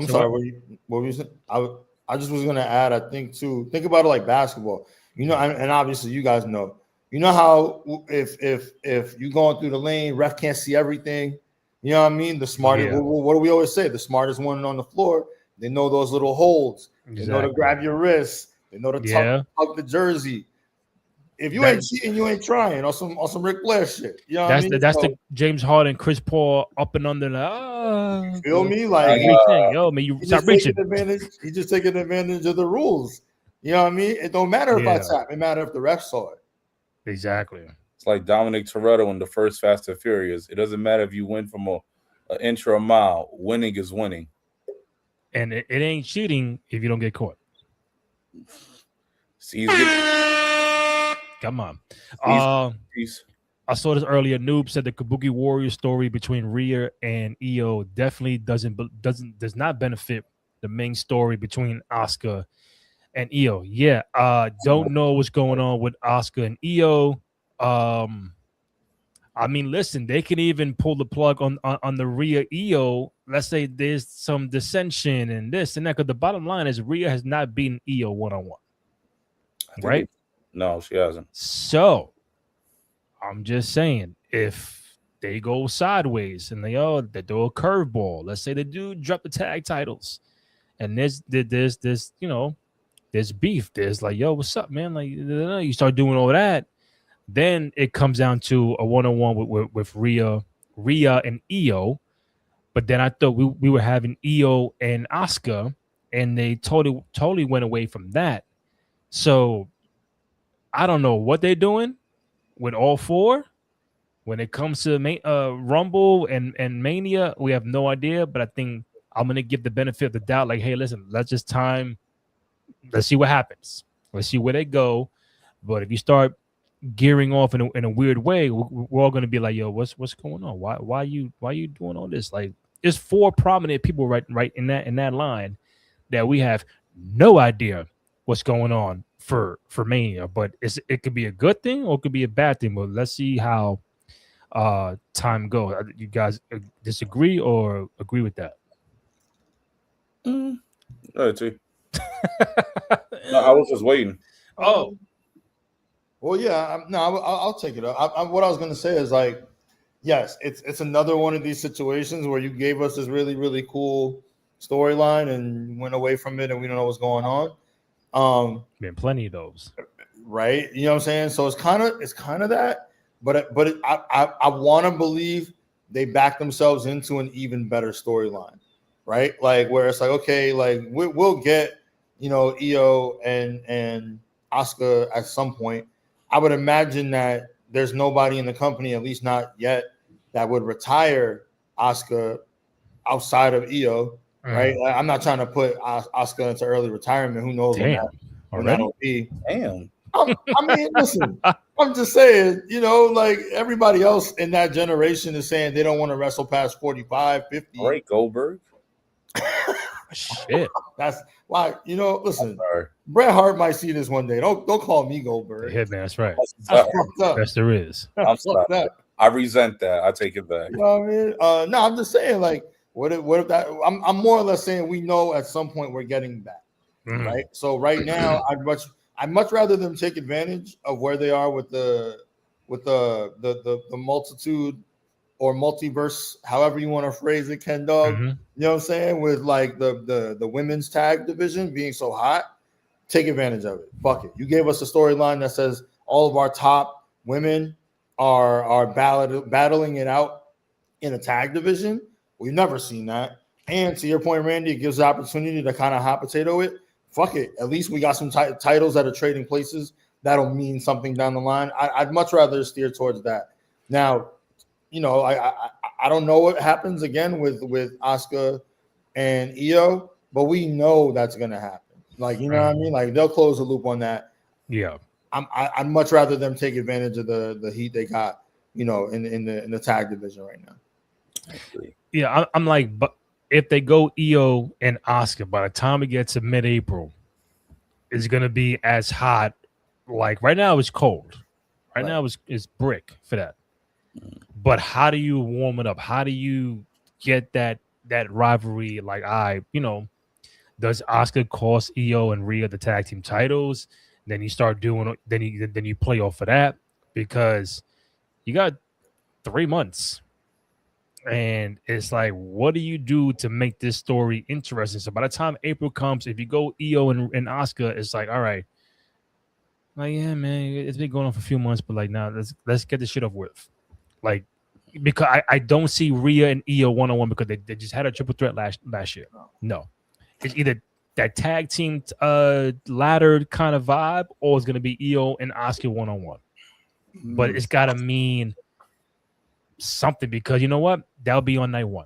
sorry, what were you saying? I just was gonna add, I think too, think about it like basketball. You know, and obviously you guys know. You know how if you going through the lane, ref can't see everything. You know what I mean? The smartest. Yeah. What do we always say? The smartest one on the floor. They know those little holds. Exactly. They know to grab your wrist. They know to tuck the jersey. If you ain't cheating, you ain't trying. Or some Ric Flair shit. You know what I mean? That's the James Harden, Chris Paul up and under. You feel me? Like, you stop reaching. He's just taking advantage of the rules. You know what I mean? It don't matter if I tap. It matters if the ref saw it. Exactly. It's like Dominic Toretto in the first Fast and Furious. It doesn't matter if you win from an inch or a mile. Winning is winning. And it ain't cheating if you don't get caught. Come on. I saw this earlier. Noob said the Kabuki Warrior story between Rhea and Io definitely does not benefit the main story between Asuka and Io. Yeah, don't know what's going on with Asuka and Io. I mean, listen, they can even pull the plug on the Rhea Io. Let's say there's some dissension and this and that. Because the bottom line is Rhea has not beaten Io one-on-one. Right? No, she hasn't. So I'm just saying, if they go sideways and they do a curveball, let's say they do drop the tag titles, and there's beef. There's like, yo, what's up, man? Like, you start doing all that. Then it comes down to a one-on-one with Rhea and Io. But then I thought we were having Io and Asuka, and they totally went away from that. So I don't know what they're doing with all four. When it comes to Rumble and Mania, we have no idea. But I think I'm going to give the benefit of the doubt. Like, hey, listen, let's see what happens. Let's see where they go. But if you start gearing off in a weird way, we're all going to be like, yo, what's going on? Why you doing all this? Like, there's four prominent people right in that line that we have no idea what's going on for Mania. But it could be a good thing or it could be a bad thing. But let's see how time goes. You guys disagree or agree with that? No, I was just waiting. Oh, Well, yeah, I'll take it up. What I was going to say is like, yes, it's another one of these situations where you gave us this really, really cool storyline and went away from it, and we don't know what's going on. Been plenty of those, right? You know what I'm saying? So it's kind of that, I want to believe they back themselves into an even better storyline, right? Like where it's like, okay, like we'll get, Io and Asuka at some point. I would imagine that there's nobody in the company, at least not yet, that would retire Asuka outside of Io, right? Like, I'm not trying to put Asuka into early retirement. Who knows when that'll be? Damn. I mean, listen, I'm just saying, like everybody else in that generation is saying they don't want to wrestle past 45, 50. Right, Goldberg. Shit. That's why, listen, Bret Hart might see this one day. Don't call me Goldberg. Yeah, man, that's right. That's fucked up. Yes, there is. I'm sorry. I resent that. I take it back. You know what I mean? No, I'm just saying, like, what if that? I'm more or less saying we know at some point we're getting back, right? So right now, I'd much rather them take advantage of where they are with the multitude or multiverse, however you want to phrase it, Ken Dog. You know what I'm saying? With like the women's tag division being so hot, take advantage of it. Fuck it. You gave us a storyline that says all of our top women are battling it out in a tag division. We've never seen that. And to your point, Randy, it gives the opportunity to kind of hot potato it. Fuck it. At least we got some titles that are trading places. That'll mean something down the line. I'd much rather steer towards that. Now, I don't know what happens again with Asuka and Io, but we know that's gonna happen. Like, you know what I mean? Like they'll close the loop on that. Yeah. I'd much rather them take advantage of the heat they got, in the tag division right now. Yeah, I'm like, but if they go Io and Asuka, by the time it gets to mid-April, it's gonna be as hot. Like right now, it's cold. Right now, it's brick for that. But how do you warm it up? How do you get that rivalry? Like does Asuka cost Io and Rhea the tag team titles? Then you start doing. Then you play off of that because you got 3 months. And it's like, what do you do to make this story interesting? So by the time April comes, if you go Io and Asuka, it's like, all right, like, yeah, man, it's been going on for a few months, but like, now let's get this shit off with. Like, because I don't see Rhea and Io one-on-one because they just had a triple threat last year. No. It's either that tag team laddered kind of vibe, or it's going to be Io and Asuka one-on-one. But it's got to mean something because you know what? That'll be on night one.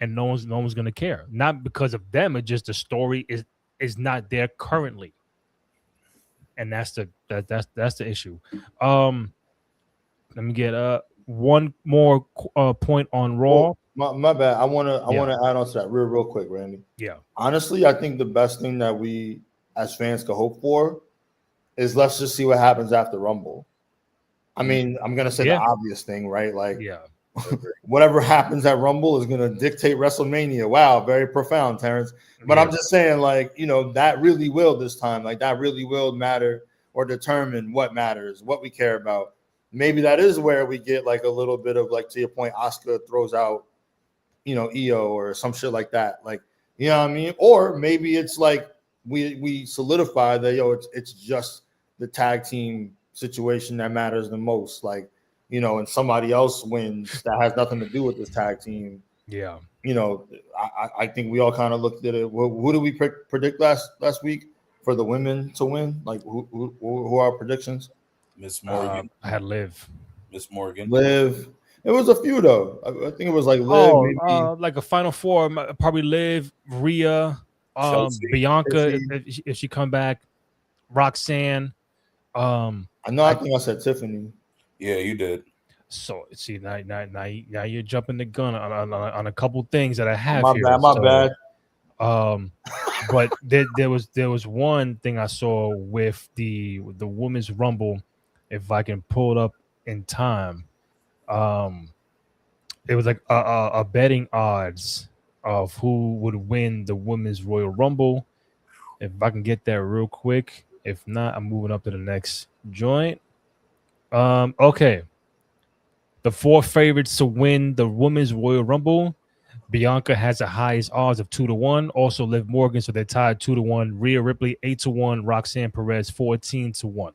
And no one's going to care. Not because of them, it's just the story is not there currently. And that's the issue. Let me get one more point on Raw. My bad. I want to add on to that real quick, Randy. Yeah. Honestly, I think the best thing that we as fans could hope for is let's just see what happens after Rumble. I mean, I'm gonna say the obvious thing, right? Like, whatever happens at Rumble is gonna dictate WrestleMania. Wow, very profound, Terrence. But I'm just saying, like, that really will this time. Like, that really will matter or determine what matters, what we care about. Maybe that is where we get like a little bit of, like, to your point, Asuka throws out, Io or some shit like that. Like, you know what I mean? Or maybe it's like we solidify that, it's just the tag team situation that matters the most. Like, and somebody else wins that has nothing to do with this tag team. Yeah. I think we all kind of looked at it. Who do we predict last week for the women to win? Like, who are our predictions? Miss Morgan. I had Liv. Miss Morgan. Liv. It was a few though. I think it was like Liv. Like a final four, probably Liv, Rhea, Bianca if she come back, Roxanne. I think I said Tiffany. Yeah, you did. So see now you're jumping the gun on a couple things that I have my here. Bad. But there was one thing I saw with the women's rumble. If I can pull it up in time, it was like a betting odds of who would win the women's Royal Rumble. If I can get that real quick. If not, I'm moving up to the next joint. Okay. The 4 favorites to win the Women's Royal Rumble. Bianca has the highest odds of 2-1. Also, Liv Morgan, so they're tied 2-1. Rhea Ripley 8-1. Roxanne Perez 14-1.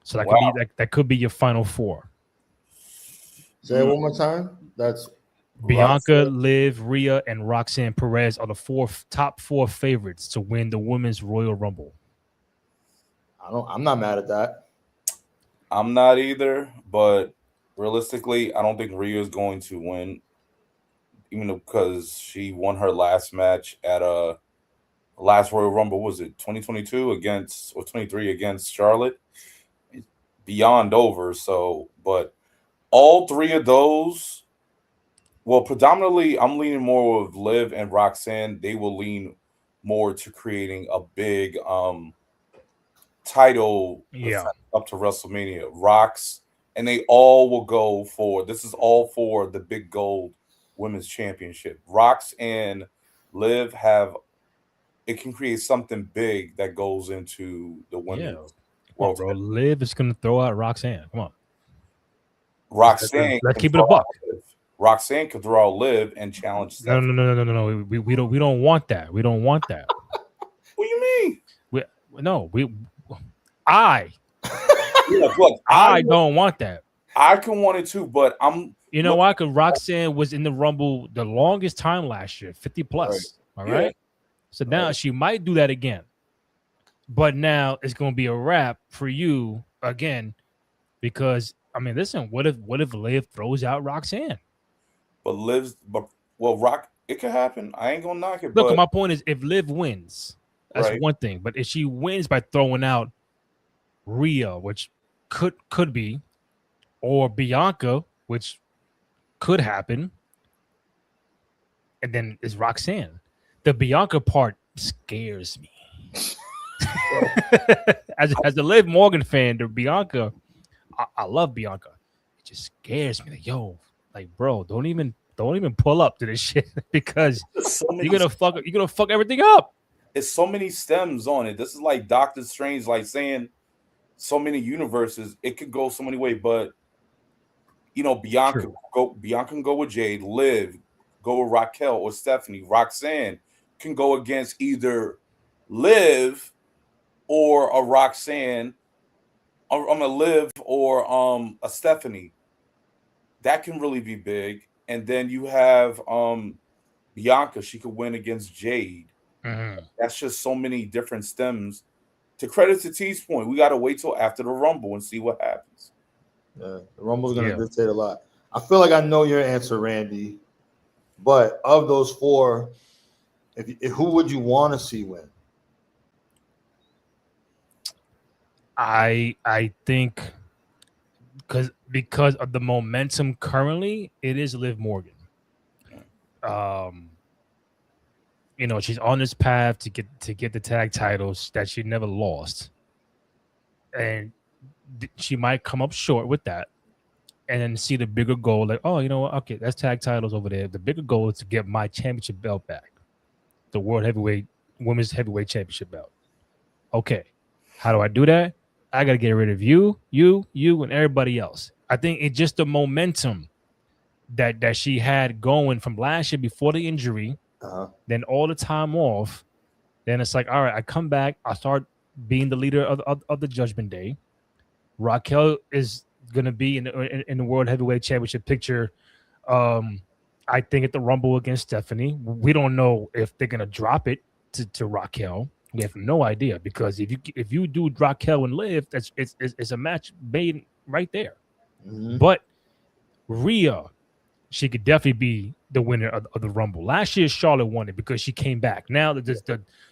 So that could be that could be your final 4. Say it one more time. That's Bianca, Liv, Rhea, and Roxanne Perez are the top 4 favorites to win the Women's Royal Rumble. I'm not mad at that. I'm not either, but realistically, I don't think Rhea is going to win, even because she won her last match at last Royal Rumble. Was it 2022 against or 23 against Charlotte? It's beyond over. So, but all 3 of those, well, predominantly, I'm leaning more with Liv and Roxanne. They will lean more to creating a big title up to WrestleMania. Rox, and they all will go for, this is all for the big gold women's championship. Rox and Liv it can create something big that goes into the women's world. Bro, Liv is going to throw out Roxanne. Come on. Roxanne. Let's keep it a buck. Roxanne could throw out Liv and challenge Stephanie. No. We don't want that. We don't want that. What do you mean? I don't want that. I can want it too, but you know why? Because Roxanne was in the Rumble the longest time last year, 50 plus. All right. So now she might do that again. But now it's gonna be a wrap for you again. Because I mean, listen, what if Liv throws out Roxanne? Rock, it could happen. I ain't gonna knock it. Look, my point is, if Liv wins, that's one thing. But if she wins by throwing out Rhea, which could be, or Bianca, which could happen, and then it's Roxanne. The Bianca part scares me. as a Liv Morgan fan, the Bianca, I love Bianca. It just scares me. Like, bro, don't even pull up to this shit because you're gonna fuck everything up. It's so many stems on it. This is like Doctor Strange, like saying so many universes. It could go so many ways, but Bianca can go with Jade, Liv, go with Raquel or Stephanie. Roxanne can go against either Liv or a Roxanne, I'm a Liv or a Stephanie. That can really be big. And then you have Bianca. She could win against Jade. Mm-hmm. That's just so many different stems. To credit to T's point, we got to wait till after the Rumble and see what happens. Yeah, the Rumble's going to dictate a lot. I feel like I know your answer, Randy. But of those 4, who would you want to see win? I think because of the momentum currently, it is Liv Morgan. She's on this path to get the tag titles that she never lost, and she might come up short with that, and then see the bigger goal. Like, oh, you know what? Okay, that's tag titles over there. The bigger goal is to get my championship belt back, the women's heavyweight championship belt. Okay, how do I do that? I got to get rid of you, and everybody else. I think it's just the momentum that she had going from last year before the injury, then all the time off. Then it's like, all right, I come back. I start being the leader of the Judgment Day. Raquel is going to be in the World Heavyweight Championship picture. I think at the Rumble against Stephanie. We don't know if they're going to drop it to Raquel. We have no idea because if you do Raquel and Liv, it's a match made right there. Mm-hmm. But Rhea, she could definitely be the winner of the Rumble. Last year, Charlotte won it because she came back. Now, do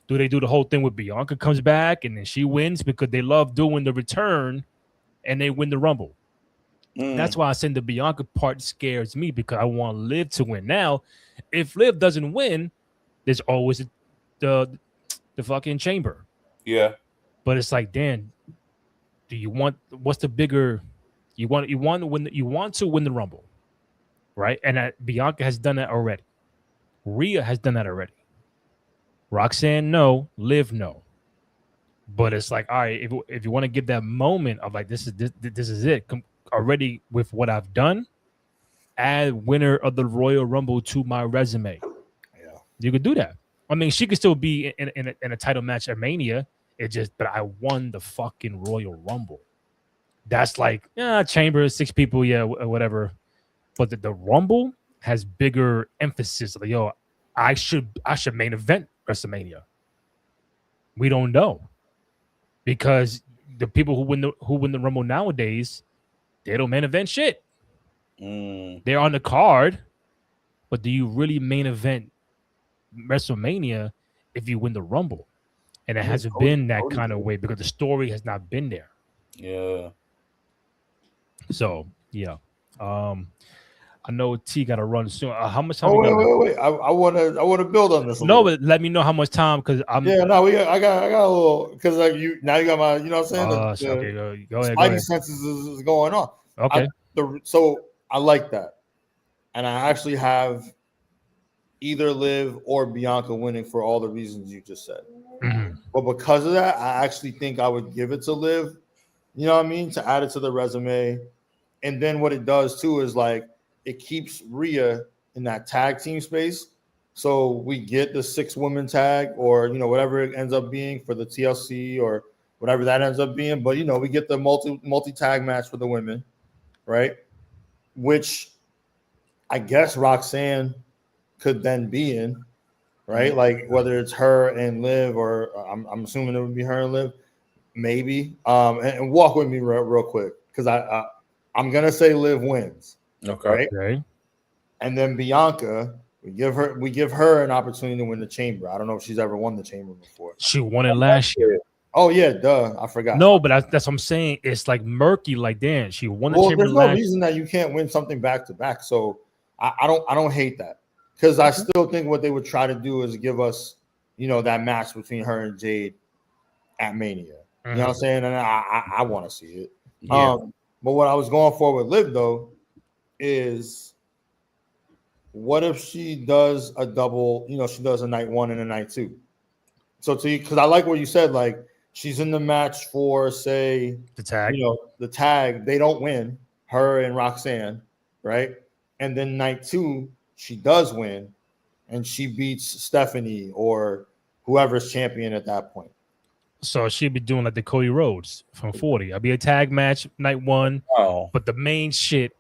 they do the whole thing with Bianca comes back and then she wins because they love doing the return and they win the Rumble? That's why I said the Bianca part scares me because I want Liv to win. Now, if Liv doesn't win, there's always the fucking chamber. Yeah. But it's like, Dan, what's the bigger? You want to win the Rumble, right? And Bianca has done that already. Rhea has done that already. Roxanne, no. Liv, no. But it's like, all right, if you want to give that moment of like this is it already with what I've done, add winner of the Royal Rumble to my resume. Yeah, you could do that. I mean, she could still be in a title match at Mania. But I won the fucking Royal Rumble. That's like, Chamber, 6 people, whatever. But the Rumble has bigger emphasis. Like, yo, I should main event WrestleMania. We don't know, because the people who win the Rumble nowadays, they don't main event shit. They're on the card, but do you really main event WrestleMania if you win the Rumble? And it hasn't been that kind of way because the story has not been there. Yeah. So yeah, I know T got to run soon. How much time? Wait. I want to build on this. But let me know how much time, because I'm. Yeah, no, I got a little, because like you got my, you know what I'm saying. Okay, go ahead. Spidey senses is going on. Okay. So I like that, and I actually have either Liv or Bianca winning for all the reasons you just said. Mm-hmm. But because of that, I actually think I would give it to Liv. You know what I mean? To add it to the resume. And then what it does too is like it keeps Rhea in that tag team space. So we get the 6-woman tag, or whatever it ends up being for the TLC or whatever that ends up being. But we get the multi tag match for the women, right? Which I guess Roxanne could then be in, right? Like whether it's her and Liv, or I'm assuming it would be her and Liv, maybe. And walk with me real quick, because I'm gonna say Liv wins. Okay. Right? Okay. And then Bianca, we give her an opportunity to win the Chamber. I don't know if she's ever won the Chamber before. She won it last year. Oh yeah, duh. I forgot. No, but that's what I'm saying. It's like murky. Like, damn, she won the Chamber there's no reason that you can't win something back to back. So I don't hate that, because I still think what they would try to do is give us, that match between her and Jade at Mania. You know what I'm saying? And I want to see it. Yeah. But what I was going for with Liv though is, what if she does a double? She does a night 1 and a night 2. So because I like what you said, like she's in the match for, say, the tag. The tag, they don't win, her and Roxanne, right? And then night 2, she does win, and she beats Stephanie or whoever's champion at that point. So she'd be doing like the Cody Rhodes from 40. I'll be a tag match night 1, but the main shit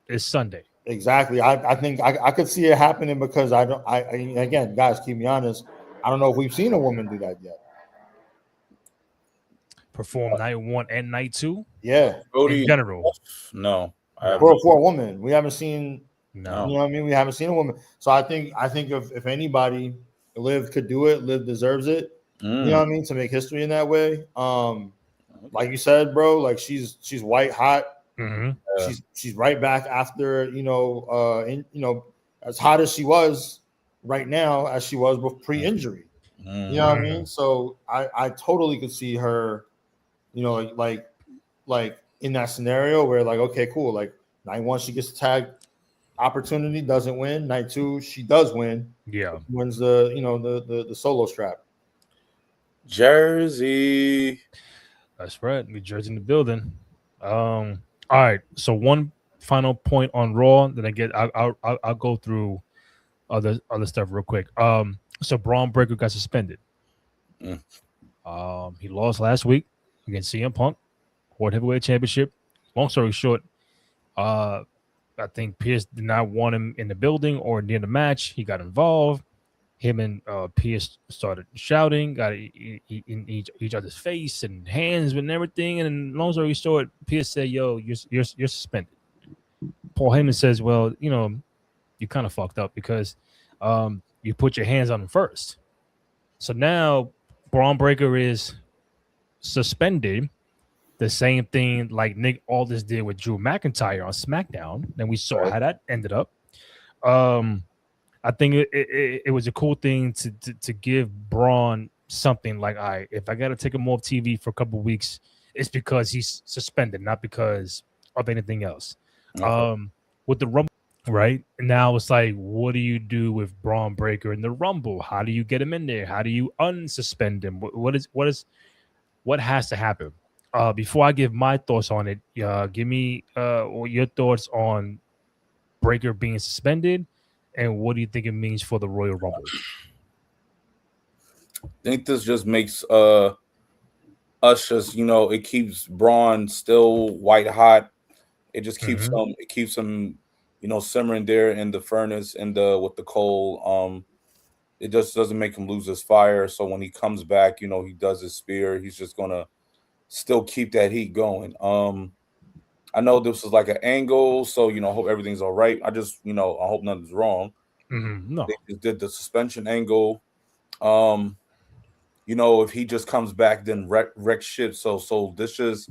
is Sunday. Exactly. I think I could see it happening, because again, guys, keep me honest, I don't know if we've seen a woman do that yet. Perform night 1 and night 2? Yeah. Cody, in general. No. For a woman. We haven't seen, no. You know what I mean? We haven't seen a woman. So I think if anybody, Liv could do it, Liv deserves it. You know what I mean? To make history in that way. Like you said, bro, like she's white hot. Mm-hmm. She's right back after, as hot as she was right now as she was pre-injury. You know what I mean? So I totally could see her, like in that scenario where, like, okay, cool, like night 1 she gets a tag opportunity, doesn't win. Night 2 she does win. Yeah, wins the the solo strap. Jersey. That's right. New Jersey in the building. All right. So one final point on Raw. Then I'll go through other stuff real quick. So Bron Breakker got suspended. He lost last week against CM Punk, World Heavyweight Championship. Long story short, I think Pierce did not want him in the building or near the match. He got involved. Him and Pierce started shouting, got in each other's face and hands and everything. And long story short, Pierce said, "Yo, you're suspended." Paul Heyman says, "Well, you kind of fucked up because you put your hands on him first. So now Bron Breakker is suspended. The same thing like Nick Aldis did with Drew McIntyre on SmackDown. And we saw how that ended up. I think it was a cool thing to give Braun something like, all right, if I got to take him off TV for a couple of weeks, it's because he's suspended, not because of anything else. With the Rumble, right? Now it's like, what do you do with Bron Breakker in the Rumble? How do you get him in there? How do you unsuspend him? What is what has to happen? Before I give my thoughts on it, give me your thoughts on Breakker being suspended, and what do you think it means for the Royal Rumble? I think this just makes us just, it keeps Braun still white hot. It just keeps him simmering there in the furnace and with the coal. It just doesn't make him lose his fire. So when he comes back, he does his spear. He's just gonna still keep that heat going. I know this was like an angle, so I hope everything's all right. I just I hope nothing's wrong. No, They just did the suspension angle. If he just comes back, then wreck shit. So this just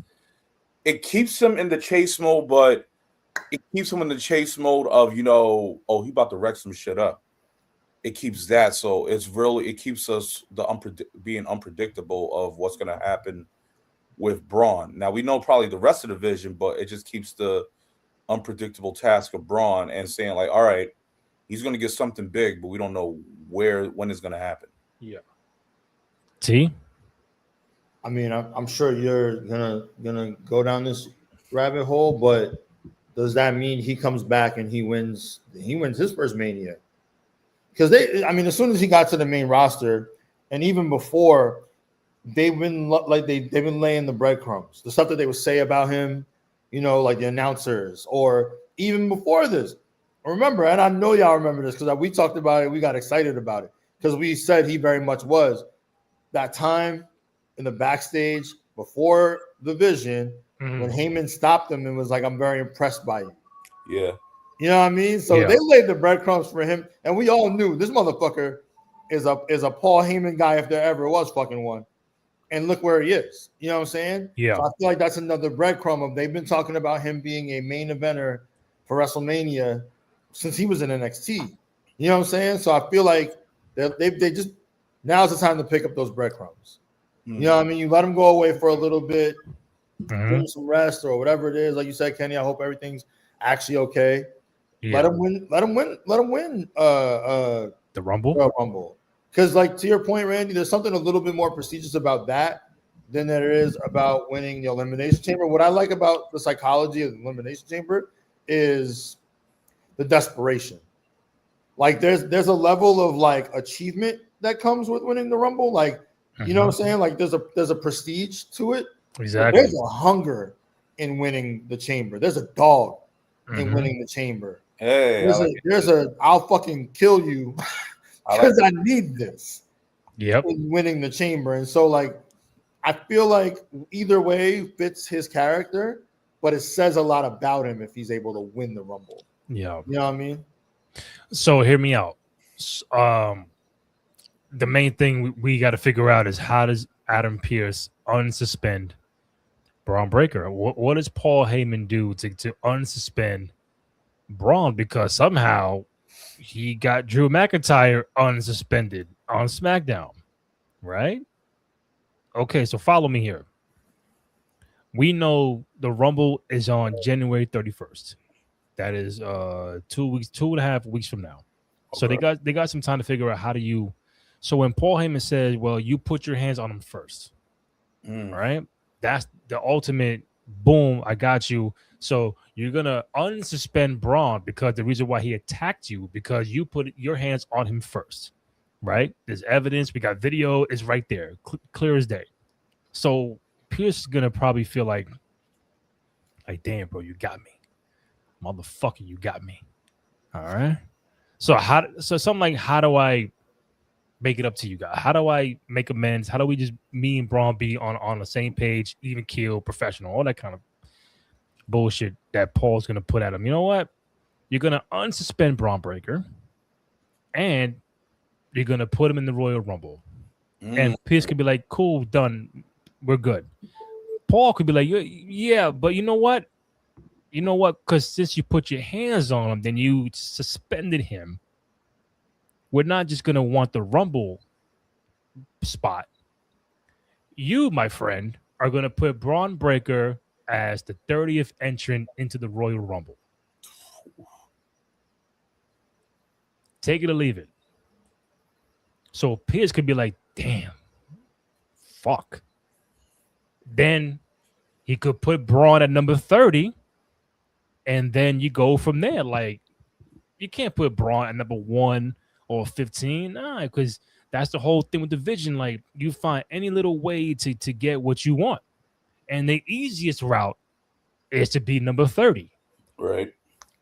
it keeps him in the chase mode, but it keeps him in the chase mode of oh, he about to wreck some shit up. It keeps that, so it keeps us being unpredictable of what's going to happen with Braun. Now we know probably the rest of the division, but it just keeps the unpredictable task of Braun and saying like, all right, he's going to get something big, but we don't know when it's going to happen. Yeah. T. I mean, I'm sure you're gonna go down this rabbit hole, but does that mean he comes back and he wins his first Mania? Because as soon as he got to the main roster, and even before, they've been laying the breadcrumbs, the stuff that they would say about him, like the announcers, or even before this. Remember, and I know y'all remember this because we talked about it, we got excited about it because we said he very much was that time in the backstage before the Vision when Heyman stopped him and was like, "I'm very impressed by you." Yeah. You know what I mean? So they laid the breadcrumbs for him, and we all knew this motherfucker is a Paul Heyman guy if there ever was fucking one. And look where he is. You know what I'm saying? Yeah. So I feel like that's another breadcrumb of they've been talking about him being a main eventer for WrestleMania since he was in NXT. You know what I'm saying? So I feel like they just now's the time to pick up those breadcrumbs. You know what I mean? You let him go away for a little bit, give him some rest or whatever it is. Like you said, Kenny, I hope everything's actually okay. Yeah. Let him win. The Rumble. Because, like, to your point, Randy, there's something a little bit more prestigious about that than there is about winning the Elimination Chamber. What I like about the psychology of the Elimination Chamber is the desperation. Like, there's a level of like achievement that comes with winning the Rumble. Like, you know what I'm saying? Like, there's a prestige to it. Exactly. There's a hunger in winning the chamber. There's a dog in winning the chamber. Hey, there's a I'll fucking kill you because I need this. Yep. In winning the chamber. And so, like, I feel like either way fits his character, but it says a lot about him if he's able to win the Rumble. Yeah. You know what I mean? So hear me out. The main thing we got to figure out is how does Adam Pearce unsuspend Bron Breakker? What does Paul Heyman do to unsuspend Braun? Because somehow he got Drew McIntyre unsuspended on SmackDown, right? Okay, so follow me here. We know the Rumble is on January 31st. That is 2.5 weeks from now. Okay. So they got some time to figure out how do you. So when Paul Heyman says, "Well, you put your hands on him first," right? That's the ultimate boom. I got you. So you're gonna unsuspend Braun because the reason why he attacked you because you put your hands on him first, right? There's evidence. We got video. It's right there, clear as day. So Pierce is gonna probably feel like, damn, bro, you got me, motherfucker, you got me. All right. So something like, how do I make it up to you guys? How do I make amends? How do we just me and Braun be on the same page, even keel, professional, all that kind of bullshit that Paul's gonna put at him? You know what? You're gonna unsuspend Bron Breakker, and you're gonna put him in the Royal Rumble. And Pierce could be like, "Cool, done, we're good." Paul could be like, "Yeah, but you know what? Because since you put your hands on him, then you suspended him. We're not just going to want the Rumble spot. You, my friend, are going to put Bron Breakker as the 30th entrant into the Royal Rumble. Take it or leave it." So Pierce could be like, "Damn, fuck. Then he could put Braun at number 30, and then you go from there. Like, you can't put Braun at number 1 or 15, nah, because that's the whole thing with division. Like, you find any little way to get what you want, and the easiest route is to be number 30. Right.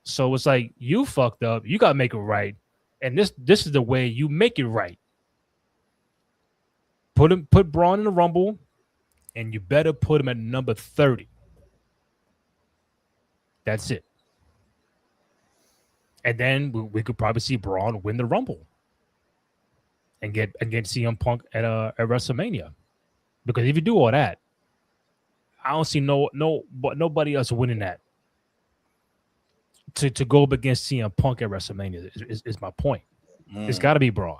So it's like, you fucked up. You gotta make it right, and this is the way you make it right. Put Braun in the Rumble, and you better put him at number 30. That's it. And then we could probably see Braun win the Rumble and get CM Punk at WrestleMania. Because if you do all that, I don't see nobody else winning that. To go up against CM Punk at WrestleMania is my point. It's got to be Braun.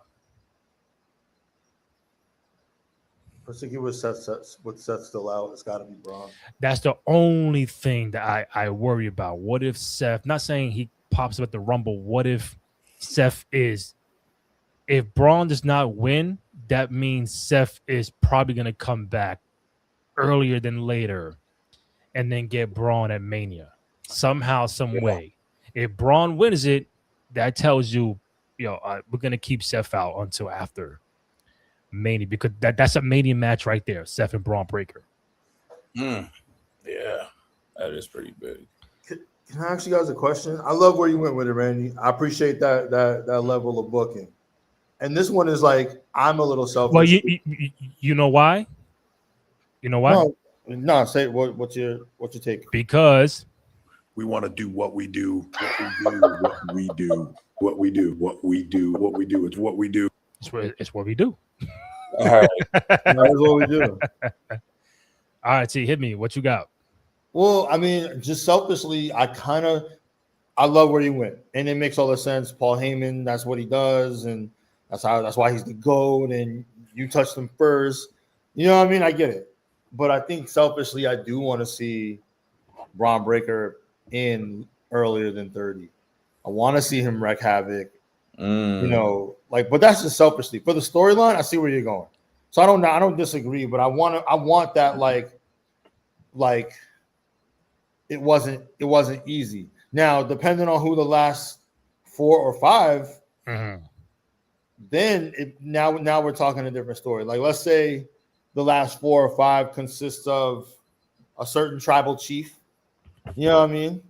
Particularly with Seth still out, it's got to be Braun. That's the only thing that I worry about. What if Seth, not saying he pops up at the Rumble, what if if Braun does not win, that means Seth is probably going to come back earlier than later and then get Braun at Mania. Somehow, some way. If Braun wins it, that tells you, we're going to keep Seth out until after Mania, because that's a Mania match right there, Seth and Bron Breakker. Yeah, that is pretty big. Can I ask you guys a question? I love where you went with it, Randy. I appreciate that level of booking. And this one is like, I'm a little selfish. Well, you know why? You know why? No, say what's your take? Because we want to do what we do, what we do. It's what we do. All right. That is what we do. All right, T, hit me. What you got? Well, I mean, just selfishly, I love where you went, and it makes all the sense. Paul Heyman, that's what he does, and that's why he's the GOAT. And you touched him first, you know what I mean? I get it, but I think selfishly, I do want to see Bron Breakker in earlier than 30. I want to see him wreak havoc. But that's just selfishly. For the storyline, I see where you're going. So I don't disagree, but I want that like it wasn't easy. Now, depending on who the last 4 or 5, then now we're talking a different story. Like, let's say the last 4 or 5 consists of a certain tribal chief. You know what I mean?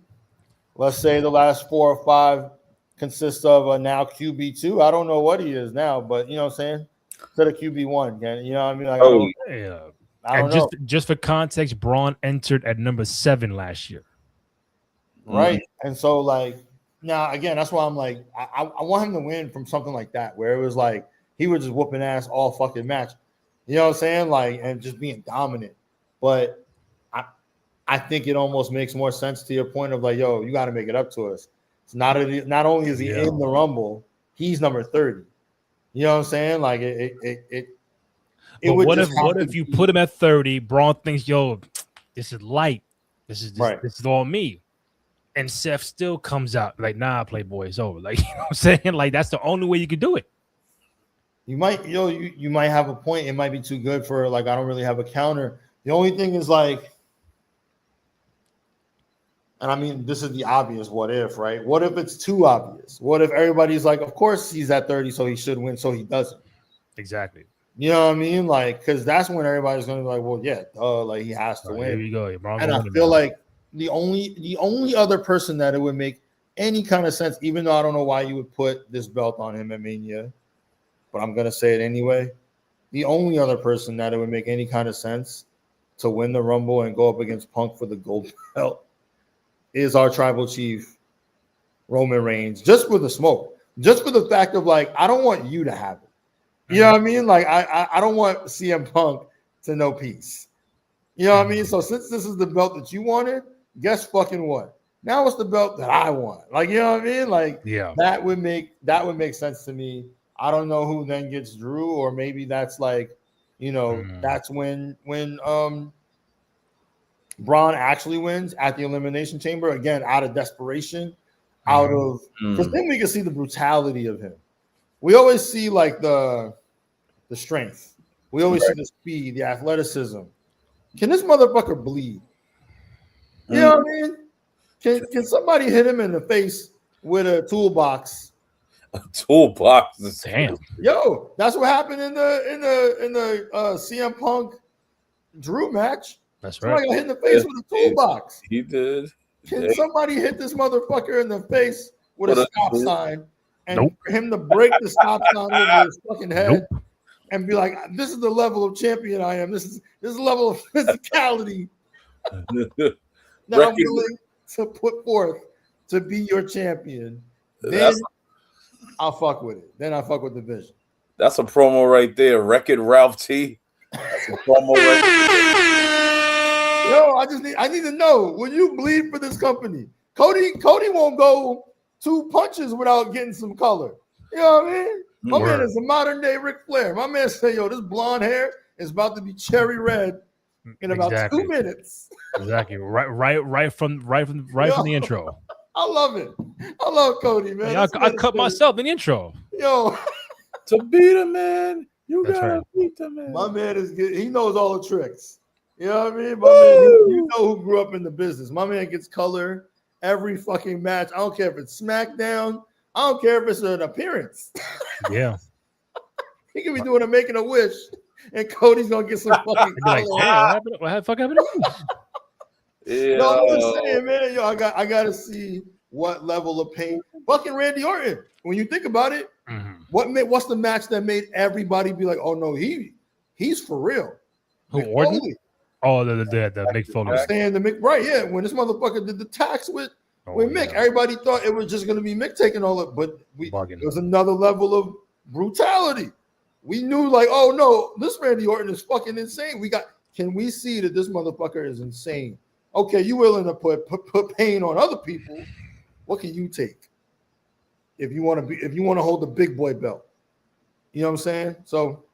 Let's say the last 4 or 5 consists of a now QB2. I don't know what he is now, but you know what I'm saying? Instead of QB1, you know what I mean? Like, I don't know. Just for context, Braun entered at number 7 last year. Right. And so, like, now again, that's why I'm like, I want him to win from something like that, where it was like he was just whooping ass all fucking match. You know what I'm saying? Like, and just being dominant. But I think it almost makes more sense to your point of like, yo, you got to make it up to us. It's not only is he in the Rumble, he's number 30. You know what I'm saying? Like what if you put him at 30? Braun thinks, yo, this is light. This is all me. And Seth still comes out like, nah, Playboy, it's over. Like, you know what I'm saying? Like, that's the only way you could do it. You might, you might have a point. It might be too good for like, I don't really have a counter. The only thing is like, and I mean, this is the obvious what if, right? What if it's too obvious? What if everybody's like, of course he's at 30, so he should win, so he doesn't? Exactly. You know what I mean? Like, because that's when everybody's going to be like, well, yeah, like he has to win. Here you go. And I feel like the only other person that it would make any kind of sense, even though I don't know why you would put this belt on him at Mania, but I'm going to say it anyway. The only other person that it would make any kind of sense to win the Rumble and go up against Punk for the gold belt is our tribal chief, Roman Reigns, just for the smoke, just for the fact of like, I don't want you to have it. You know what I mean? Like, I don't want CM Punk to know peace. You know what I mean? So since this is the belt that you wanted, guess fucking what? Now it's the belt that I want. Like, you know what I mean? Like, that would make sense to me. I don't know who then gets Drew, or maybe that's like, that's when Braun actually wins at the Elimination Chamber, again, out of desperation, because then we can see the brutality of him. We always see like the strength. We always see the speed, the athleticism. Can this motherfucker bleed? You know what I mean? Can somebody hit him in the face with a toolbox? A toolbox. Damn. Yo, that's what happened in the CM Punk Drew match. That's right. Somebody got hit in the face with a toolbox. He did. Can somebody hit this motherfucker in the face with a stop sign and for him to break the stop sign over his fucking head and be like, "This is the level of champion I am. This is the level of physicality that I'm willing to put forth to be your champion." Then I'll fuck with it. Then I fuck with the vision. That's a promo right there. Wreck-It Ralph T. That's a promo right there. Yo, I need to know, will you bleed for this company? Cody won't go 2 punches without getting some color. You know what I mean? My man is a modern day Ric Flair. My man say, yo, this blonde hair is about to be cherry red in about 2 minutes. Exactly. Right from the intro. I love it. I love Cody, man. Hey, I cut myself in the intro. Yo, to beat a man, you That's gotta right. beat the man. my man is good. He knows all the tricks. You know what I mean? My man, you know who grew up in the business. My man gets color every fucking match. I don't care if it's SmackDown. I don't care if it's an appearance. Yeah. He could be doing a Making a Wish, and Cody's gonna get some fucking Like, color. hey, what the fuck happened to me? Yeah. No, I'm just saying, man. Yo, I gotta see what level of pain. Fucking Randy Orton. When you think about it, what's the match that made everybody be like, "Oh no, he's for real"? Who, Mick Orton? Foley. Oh, the Mick Foley. I'm saying the Mick, right? Yeah, when this motherfucker did the tax with Mick, everybody thought it was just gonna be Mick taking all it, but it was another level of brutality. We knew, like, oh no, this Randy Orton is fucking insane. Can we see that this motherfucker is insane? Okay, you willing to put pain on other people? What can you take if you want to hold the big boy belt? You know what I'm saying? So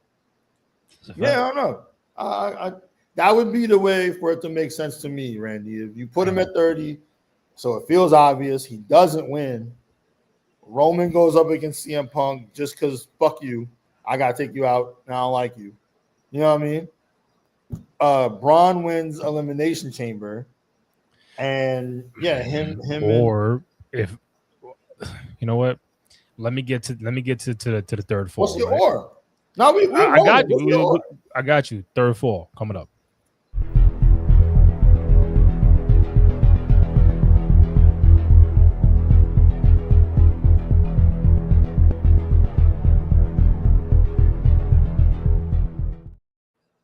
yeah, I don't know. I that would be the way for it to make sense to me, Randy. If you put him at 30, so it feels obvious he doesn't win. Roman goes up against CM Punk just because fuck you. I gotta take you out. And I don't like you. You know what I mean? Braun wins Elimination Chamber, and yeah, him. Or if you know what, let me get to the third fall. What's your or? No, I got you. I got you. Third fall coming up.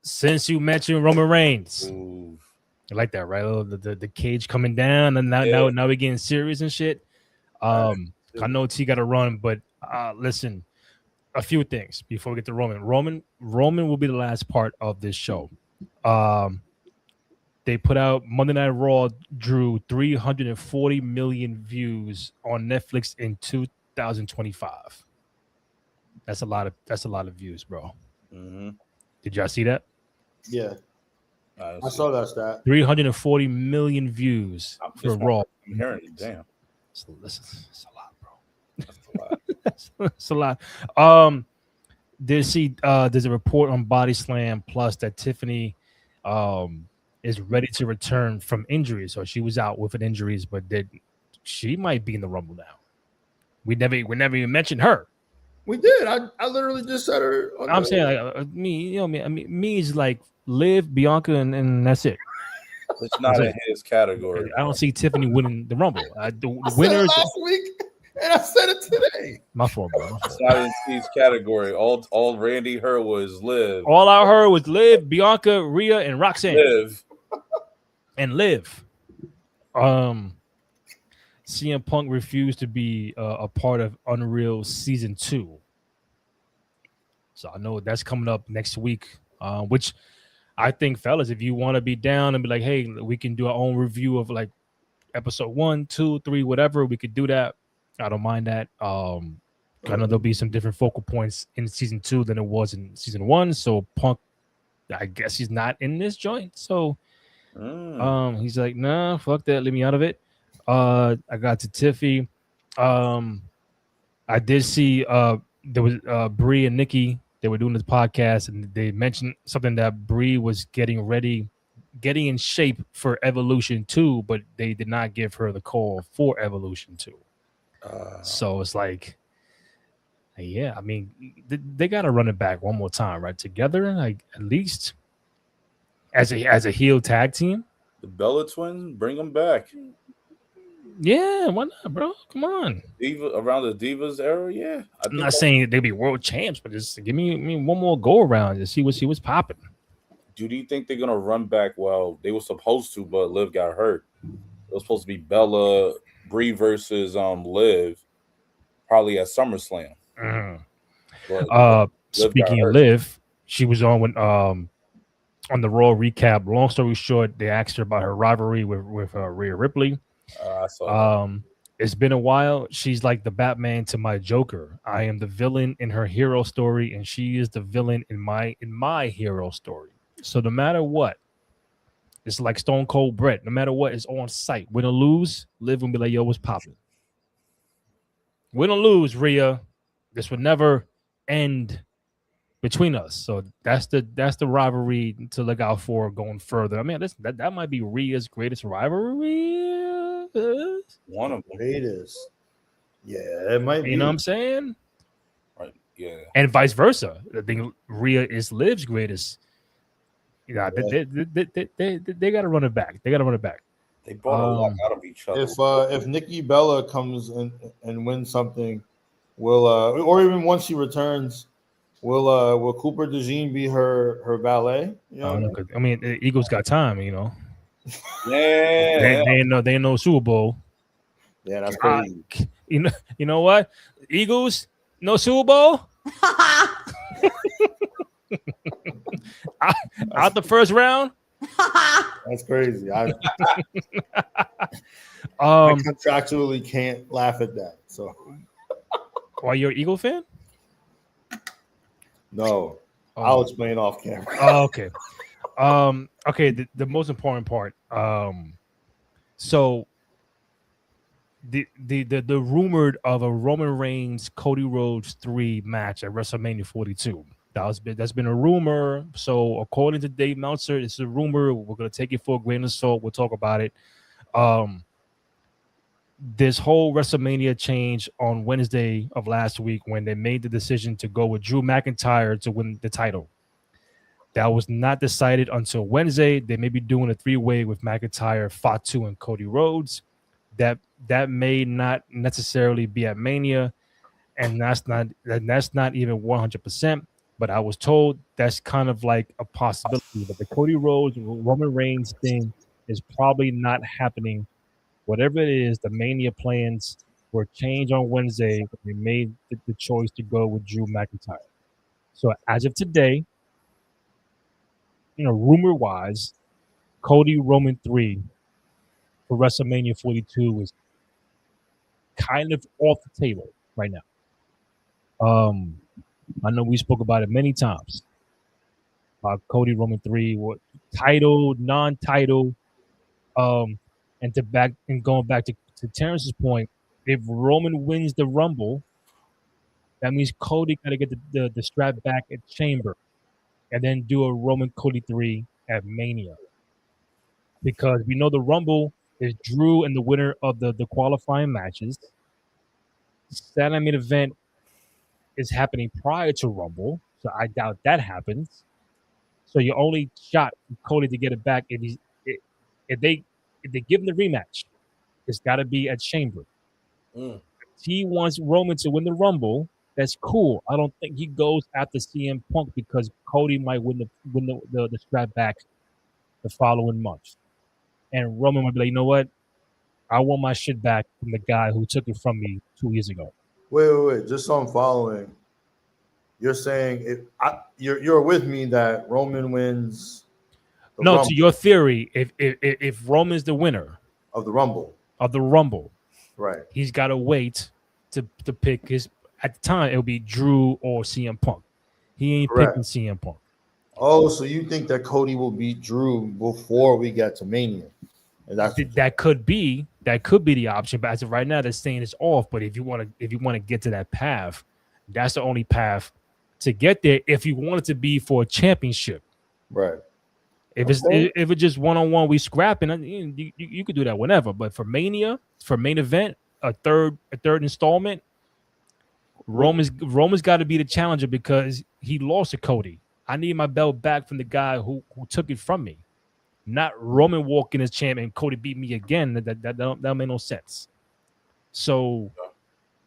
Since you mentioned Roman Reigns, Ooh. you like that, right? The cage coming down, and now we're getting serious and shit. I know T got to run, but listen, a few things before we get to Roman. Roman will be the last part of this show. They put out Monday Night Raw drew 340 million views on Netflix in 2025. That's a lot of views, bro. Mm-hmm. Did y'all see that? Yeah, I saw that stat. 340 million views for Raw. I'm hearing you. Damn. It's a lot, bro. That's a lot. That's a lot. There's a report on Body Slam Plus that Tiffany is ready to return from injuries. So she was out with injuries, but she might be in the Rumble now. We never even mentioned her. We did. I literally just said her. I'm saying like me, you know me. I mean, me is like Liv, Bianca, and that's it. It's not in his category. I don't see Tiffany winning the Rumble. The said winners it last week, and I said it today. My fault, bro. It's not in Steve's category. All Randy heard was Liv. All I heard was Liv, Bianca, Rhea, and Roxanne. Liv. And Liv. CM Punk refused to be a part of Unreal Season 2. So I know that's coming up next week, which I think, fellas, if you want to be down and be like, hey, we can do our own review of like episode 1, 2, 3, whatever, we could do that. I don't mind that. I know there'll be some different focal points in Season 2 than it was in Season 1. So Punk, I guess he's not in this joint. So he's like, nah, fuck that. Leave me out of it. I got to Tiffy. I did see there was Bree and Nikki. They were doing this podcast and they mentioned something that Bree was getting ready getting in shape for Evolution 2, but they did not give her the call for Evolution 2. So it's like, yeah, I mean, they got to run it back one more time, right? Together, like at least as a heel tag team. The Bella Twins, bring them back. Yeah, why not, bro? Come on. Around the Divas era, yeah. I'm not saying they'll be world champs, but just give me one more go around to see what she was popping. Do you think they're gonna run back? Well, they were supposed to, but Liv got hurt. It was supposed to be Bella Brie versus Liv, probably at SummerSlam. Speaking of Liv, she was on on the Raw recap. Long story short, they asked her about her rivalry with Rhea Ripley. I saw that. It's been a while. She's like the Batman to my Joker. I am the villain in her hero story, and she is the villain in my hero story. So no matter what, it's like Stone Cold Brett. No matter what, it's on site. Win or lose, Liv will be like, yo, what's popping? Win or lose, Rhea, this would never end between us. So that's the rivalry to look out for going further. I mean, that might be Rhea's greatest rivalry. One of them. Greatest. Yeah, it might be. You know what I'm saying? Right. Yeah. And vice versa. I think Rhea is Liv's greatest. You know, they got to run it back. They got to run it back. They bought a lot out of each other. If Nikki Bella comes and wins something, will or even once she returns, will Cooper DeJean be her valet? You know, I mean, the Eagles got time. You know. Yeah. They ain't no Super Bowl. Yeah, that's crazy. You know what? Eagles, no Super Bowl. Out the first round. That's crazy. I contractually can't laugh at that. So, why you're an Eagle fan? No, I'll explain off camera. Oh, okay. Okay. The most important part. So the rumored of a Roman Reigns Cody Rhodes 3 match at WrestleMania 42. That's been a rumor. So according to Dave Meltzer, it's a rumor. We're gonna take it for a grain of salt. We'll talk about it. This whole WrestleMania change on Wednesday of last week when they made the decision to go with Drew McIntyre to win the title. That was not decided until Wednesday. They may be doing a 3-way with McIntyre, Fatu, and Cody Rhodes. That may not necessarily be at Mania, and that's not even 100%. But I was told that's kind of like a possibility. But the Cody Rhodes Roman Reigns thing is probably not happening. Whatever it is, the Mania plans were changed on Wednesday. They made the choice to go with Drew McIntyre. So as of today, rumor-wise, Cody Roman 3 for WrestleMania 42 is kind of off the table right now. I know we spoke about it many times. Cody Roman 3, what title, non-title, and going back to Terrence's point, if Roman wins the Rumble, that means Cody got to get the strap back at Chamber, and then do a Roman Cody 3 at Mania, because we know the Rumble is Drew and the winner of the qualifying matches. Saturday main event is happening prior to Rumble, so I doubt that happens. So your only shot for Cody to get it back if they give him the rematch, it's got to be at Chamber. If he wants Roman to win the Rumble, that's cool. I don't think he goes after CM Punk because Cody might win the strap back the following month, and Roman might be like, you know what? I want my shit back from the guy who took it from me 2 years ago. Wait. Just so I'm following, you're saying you're with me that Roman wins. No, Rumble. To your theory, if Roman's the winner of the Rumble, right, he's got to wait to pick his. At the time, it'll be Drew or CM Punk. He ain't picking CM Punk. Oh, so you think that Cody will beat Drew before we get to Mania? And that could be the option, but as of right now, they're saying it's off. But if you want to get to that path, that's the only path to get there. If you want it to be for a championship, right? If it's just one-on-one, we scrapping. You could do that whenever. But for Mania, for main event, a third installment, Roman's got to be the challenger because he lost to Cody. I need my belt back from the guy who took it from me, not Roman walking as champ and Cody beat me again. That don't make no sense. So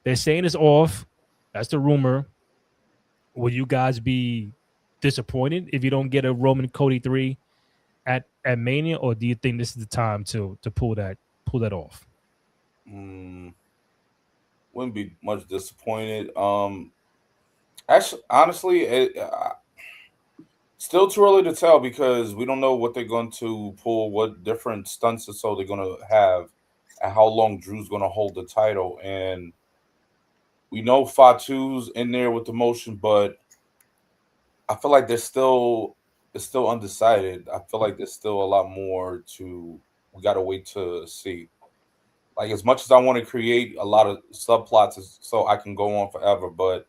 they're saying it's off. That's the rumor. Will you guys be disappointed if you don't get a Roman Cody 3 at Mania, or do you think this is the time to pull that off? Wouldn't be much disappointed. Actually, honestly, still too early to tell because we don't know what they're going to pull, what different stunts or so they're going to have, and how long Drew's going to hold the title. And we know Fatu's in there with the motion, but I feel like it's still undecided. I feel like there's still a lot more we got to wait to see. Like, as much as I want to create a lot of subplots so I can go on forever, but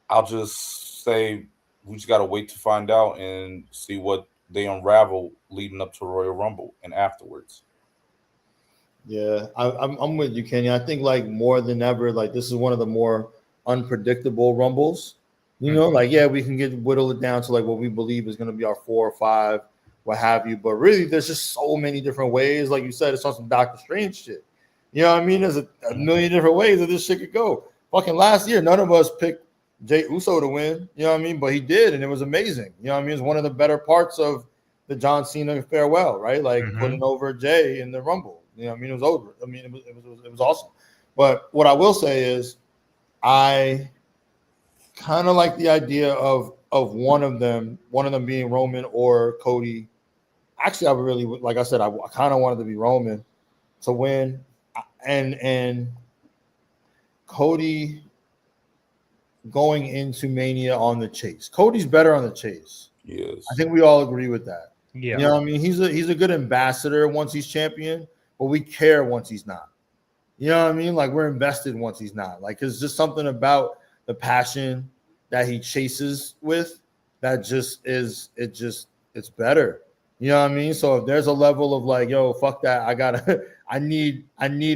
I'll just say we just got to wait to find out and see what they unravel leading up to Royal Rumble and afterwards. Yeah, I'm with you, Kenny. I think like more than ever, like this is one of the more unpredictable Rumbles. You know, like, yeah, we can whittle it down to like what we believe is going to be our 4 or 5, what have you. But really, there's just so many different ways. Like you said, it's on some Doctor Strange shit. You know what I mean? There's a million different ways that this shit could go. Fucking last year, none of us picked Jey Uso to win. You know what I mean? But he did, and it was amazing. You know what I mean? It's one of the better parts of the John Cena farewell, right? Like putting over Jey in the Rumble. You know what I mean? It was over. I mean, it was awesome. But what I will say is I kind of like the idea of one of them being Roman or Cody. Actually, I would really, like I said, I kind of wanted to be Roman to win, and Cody going into Mania on the chase. Cody's better on the chase. Yes, I think we all agree with that. Yeah, you know what I mean? He's a good ambassador once he's champion, but we care once he's not. You know what I mean? Like, we're invested once he's not. Like, it's just something about the passion that he chases with that just is it's better. You know what I mean? So if there's a level of like, yo, fuck that, I need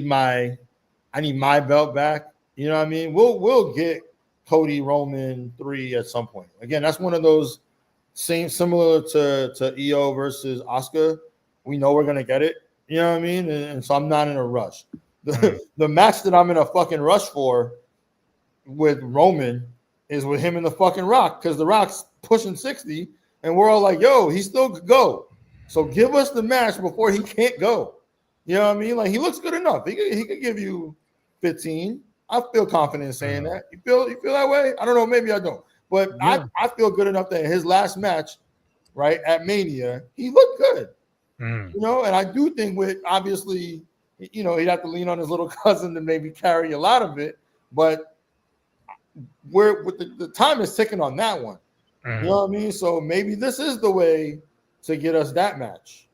my belt back. You know what I mean? We'll get Cody Roman 3 at some point. Again, that's one of those similar to EO versus Asuka. We know we're gonna get it. You know what I mean? And so I'm not in a rush. The match that I'm in a fucking rush for with Roman is with him and the fucking Rock, because the Rock's pushing 60, and we're all like, yo, he still could go. So give us the match before he can't go. You know what I mean? Like, he looks good enough. He could give you 15. I feel confident in saying that. You feel that way? I don't know. Maybe I don't. But yeah. I feel good enough that in his last match, right, at Mania, he looked good. You know, and I do think with, obviously, you know, he'd have to lean on his little cousin to maybe carry a lot of it. But the time is ticking on that one. You know what I mean? So maybe this is the way to get us that match.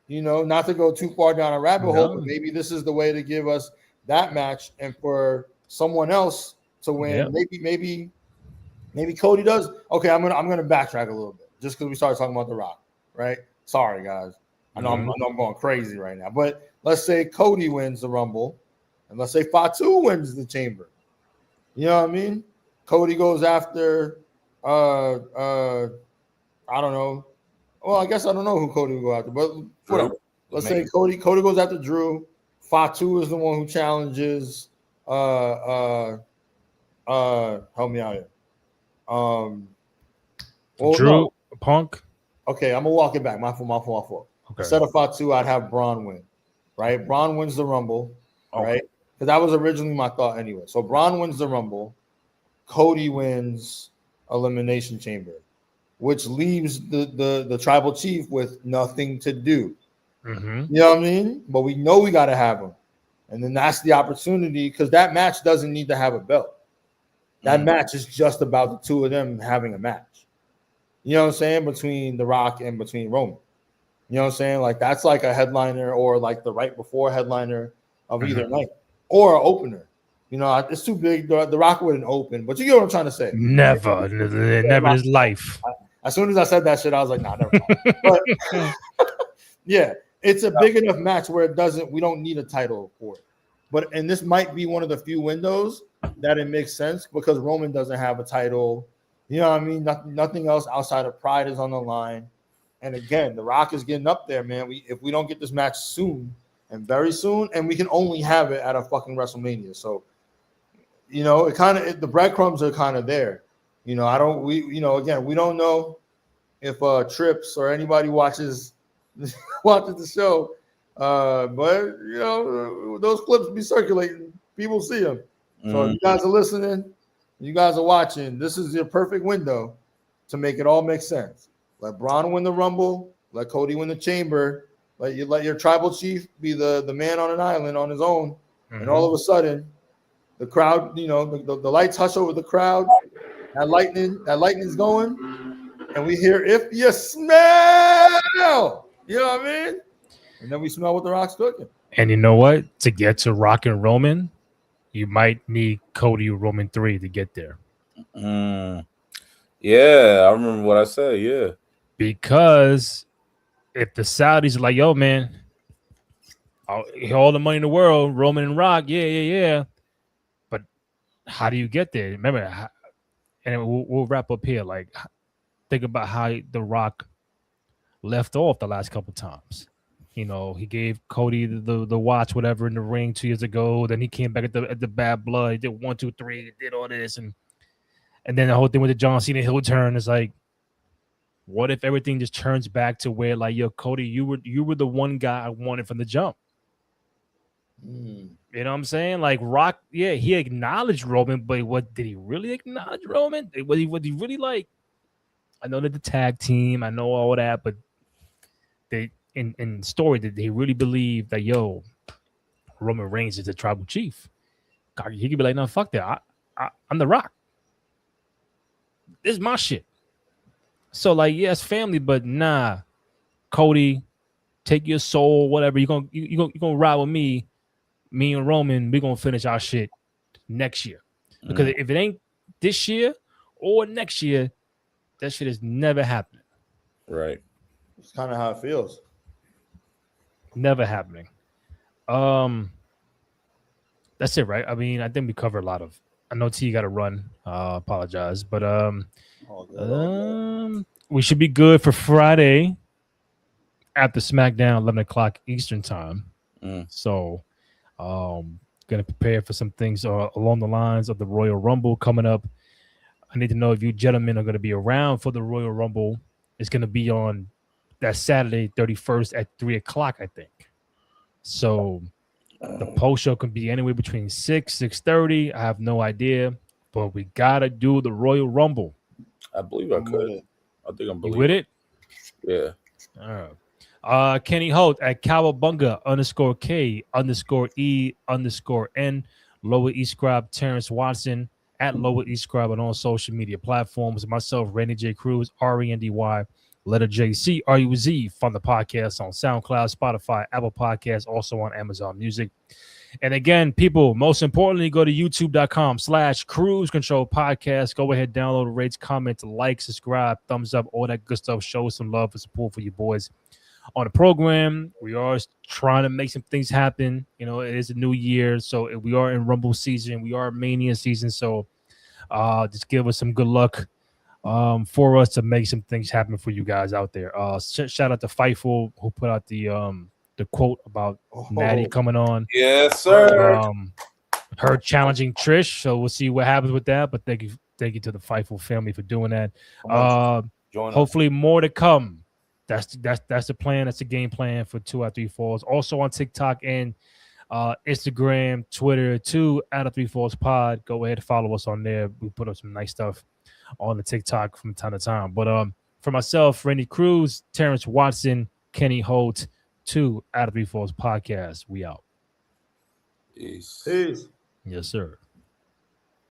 You know, not to go too far down a rabbit hole, but maybe this is the way to give us that match, and for someone else to win. Maybe Cody does. Okay, I'm gonna backtrack a little bit just because we started talking about The Rock, right? Sorry, guys. I know I'm going crazy right now, but let's say Cody wins the Rumble, and let's say Fatu wins the Chamber. You know what I mean? Cody goes after I don't know. Well, I guess I don't know who Cody will go after, but whatever. Let's say Cody goes after Drew. Fatu is the one who challenges help me out here. Drew Punk. Okay, I'm gonna walk it back. My fault. Okay. Instead of Fatu, I'd have Braun win. Right? Braun wins the Rumble, right? Because that was originally my thought anyway. So Braun wins the Rumble, Cody wins Elimination Chamber, which leaves the tribal chief with nothing to do. You know what I mean? But we know we gotta have him. And then that's the opportunity, because that match doesn't need to have a belt. That match is just about the two of them having a match. You know what I'm saying? Between The Rock and between Roman. You know what I'm saying? Like, that's like a headliner, or like the right before headliner of either night, or an opener. You know, it's too big. The Rock wouldn't open, but you get what I'm trying to say. Never in his life. As soon as I said that shit, I was like, nah, never mind. But yeah, it's a big enough match where we don't need a title for it. But and this might be one of the few windows that it makes sense because Roman doesn't have a title. You know what I mean? Nothing else outside of Pride is on the line. And again, The Rock is getting up there, man. If we don't get this match soon and very soon, and we can only have it at a fucking WrestleMania. So, you know, the breadcrumbs are kind of there. You know, again, we don't know if Trips or anybody watches the show. But you know, those clips be circulating. People see them. So if you guys are listening, you guys are watching, this is your perfect window to make it all make sense. Let Braun win the Rumble, let Cody win the Chamber, let your tribal chief be the man on an island on his own, and all of a sudden, the crowd, you know, the lights hush over the crowd, that lightning's going, and we hear "If you smell," you know what I mean? And then we smell what The Rock's cooking. And you know what? To get to Rock and Roman, you might need Cody Roman 3 to get there. Yeah, I remember what I said. Yeah. Because if the Saudis are like, yo, man, all the money in the world, Roman and Rock, yeah. But how do you get there? Remember, and we'll wrap up here. Like, think about how The Rock left off the last couple times. You know, he gave Cody the watch, whatever, in the ring 2 years ago. Then he came back at the Bad Blood. He did 1, 2, 3. He did all this, and then the whole thing with the John Cena heel turn is like, what if everything just turns back to where, like, yo, Cody, you were the one guy I wanted from the jump. You know what I'm saying? Like, Rock, yeah, he acknowledged Roman, but what did he really acknowledge Roman? Was he really like? I know that the tag team, I know all that, but they in story did they really believe that, yo, Roman Reigns is the tribal chief? God, he could be like, no, fuck that. I'm The Rock. This is my shit. So, like, yes, family, but nah, Cody, take your soul, whatever. You're gonna ride with me and Roman. We're gonna finish our shit next year. Because if it ain't this year or next year, that shit is never happening. Right. It's kind of how it feels. Never happening. That's it, right? I mean, I think we covered a lot of. I know T got to run. Apologize, but we should be good for Friday after SmackDown, 11 o'clock Eastern time. So, gonna prepare for some things along the lines of the Royal Rumble coming up. I need to know if you gentlemen are going to be around for the Royal Rumble. It's going to be on that Saturday, 31st at 3 o'clock, I think. So the post show can be anywhere between 6:30. I have no idea, but we got to do the Royal Rumble. I believe I could. I think I'm with it. Yeah. All right. Kenny Holt at Cowabunga _K_E_N. Lower East Scribe Terrence Watson at Lower East Scribe on all social media platforms. Myself, Randy J. Cruz, RENDY, letter JC, RUZ, from the podcast on SoundCloud, Spotify, Apple Podcasts, also on Amazon Music. And again, people, most importantly, go to youtube.com/Cruise Control Podcast. Go ahead, download, rate, comment, like, subscribe, thumbs up, all that good stuff. Show some love and support for you boys on the program. We are trying to make some things happen. You know, it is a new year, so we are in Rumble season. We are Mania season, so just give us some good luck for us to make some things happen for you guys out there. Shout out to Fightful, who put out the quote about Natty coming on. Yes, sir. Her challenging Trish, so we'll see what happens with that. But thank you to the Fightful family for doing that. Hopefully more to come. That's the plan. That's the game plan for 2 out of 3 Falls. Also on TikTok and Instagram, Twitter, 2 out of 3 Falls Pod. Go ahead and follow us on there. We put up some nice stuff on the TikTok from time to time. But for myself, Randy Cruz, Terrence Watson, Kenny Holt, 2 out of 3 Falls Podcast. We out. Peace. Peace. Yes, sir.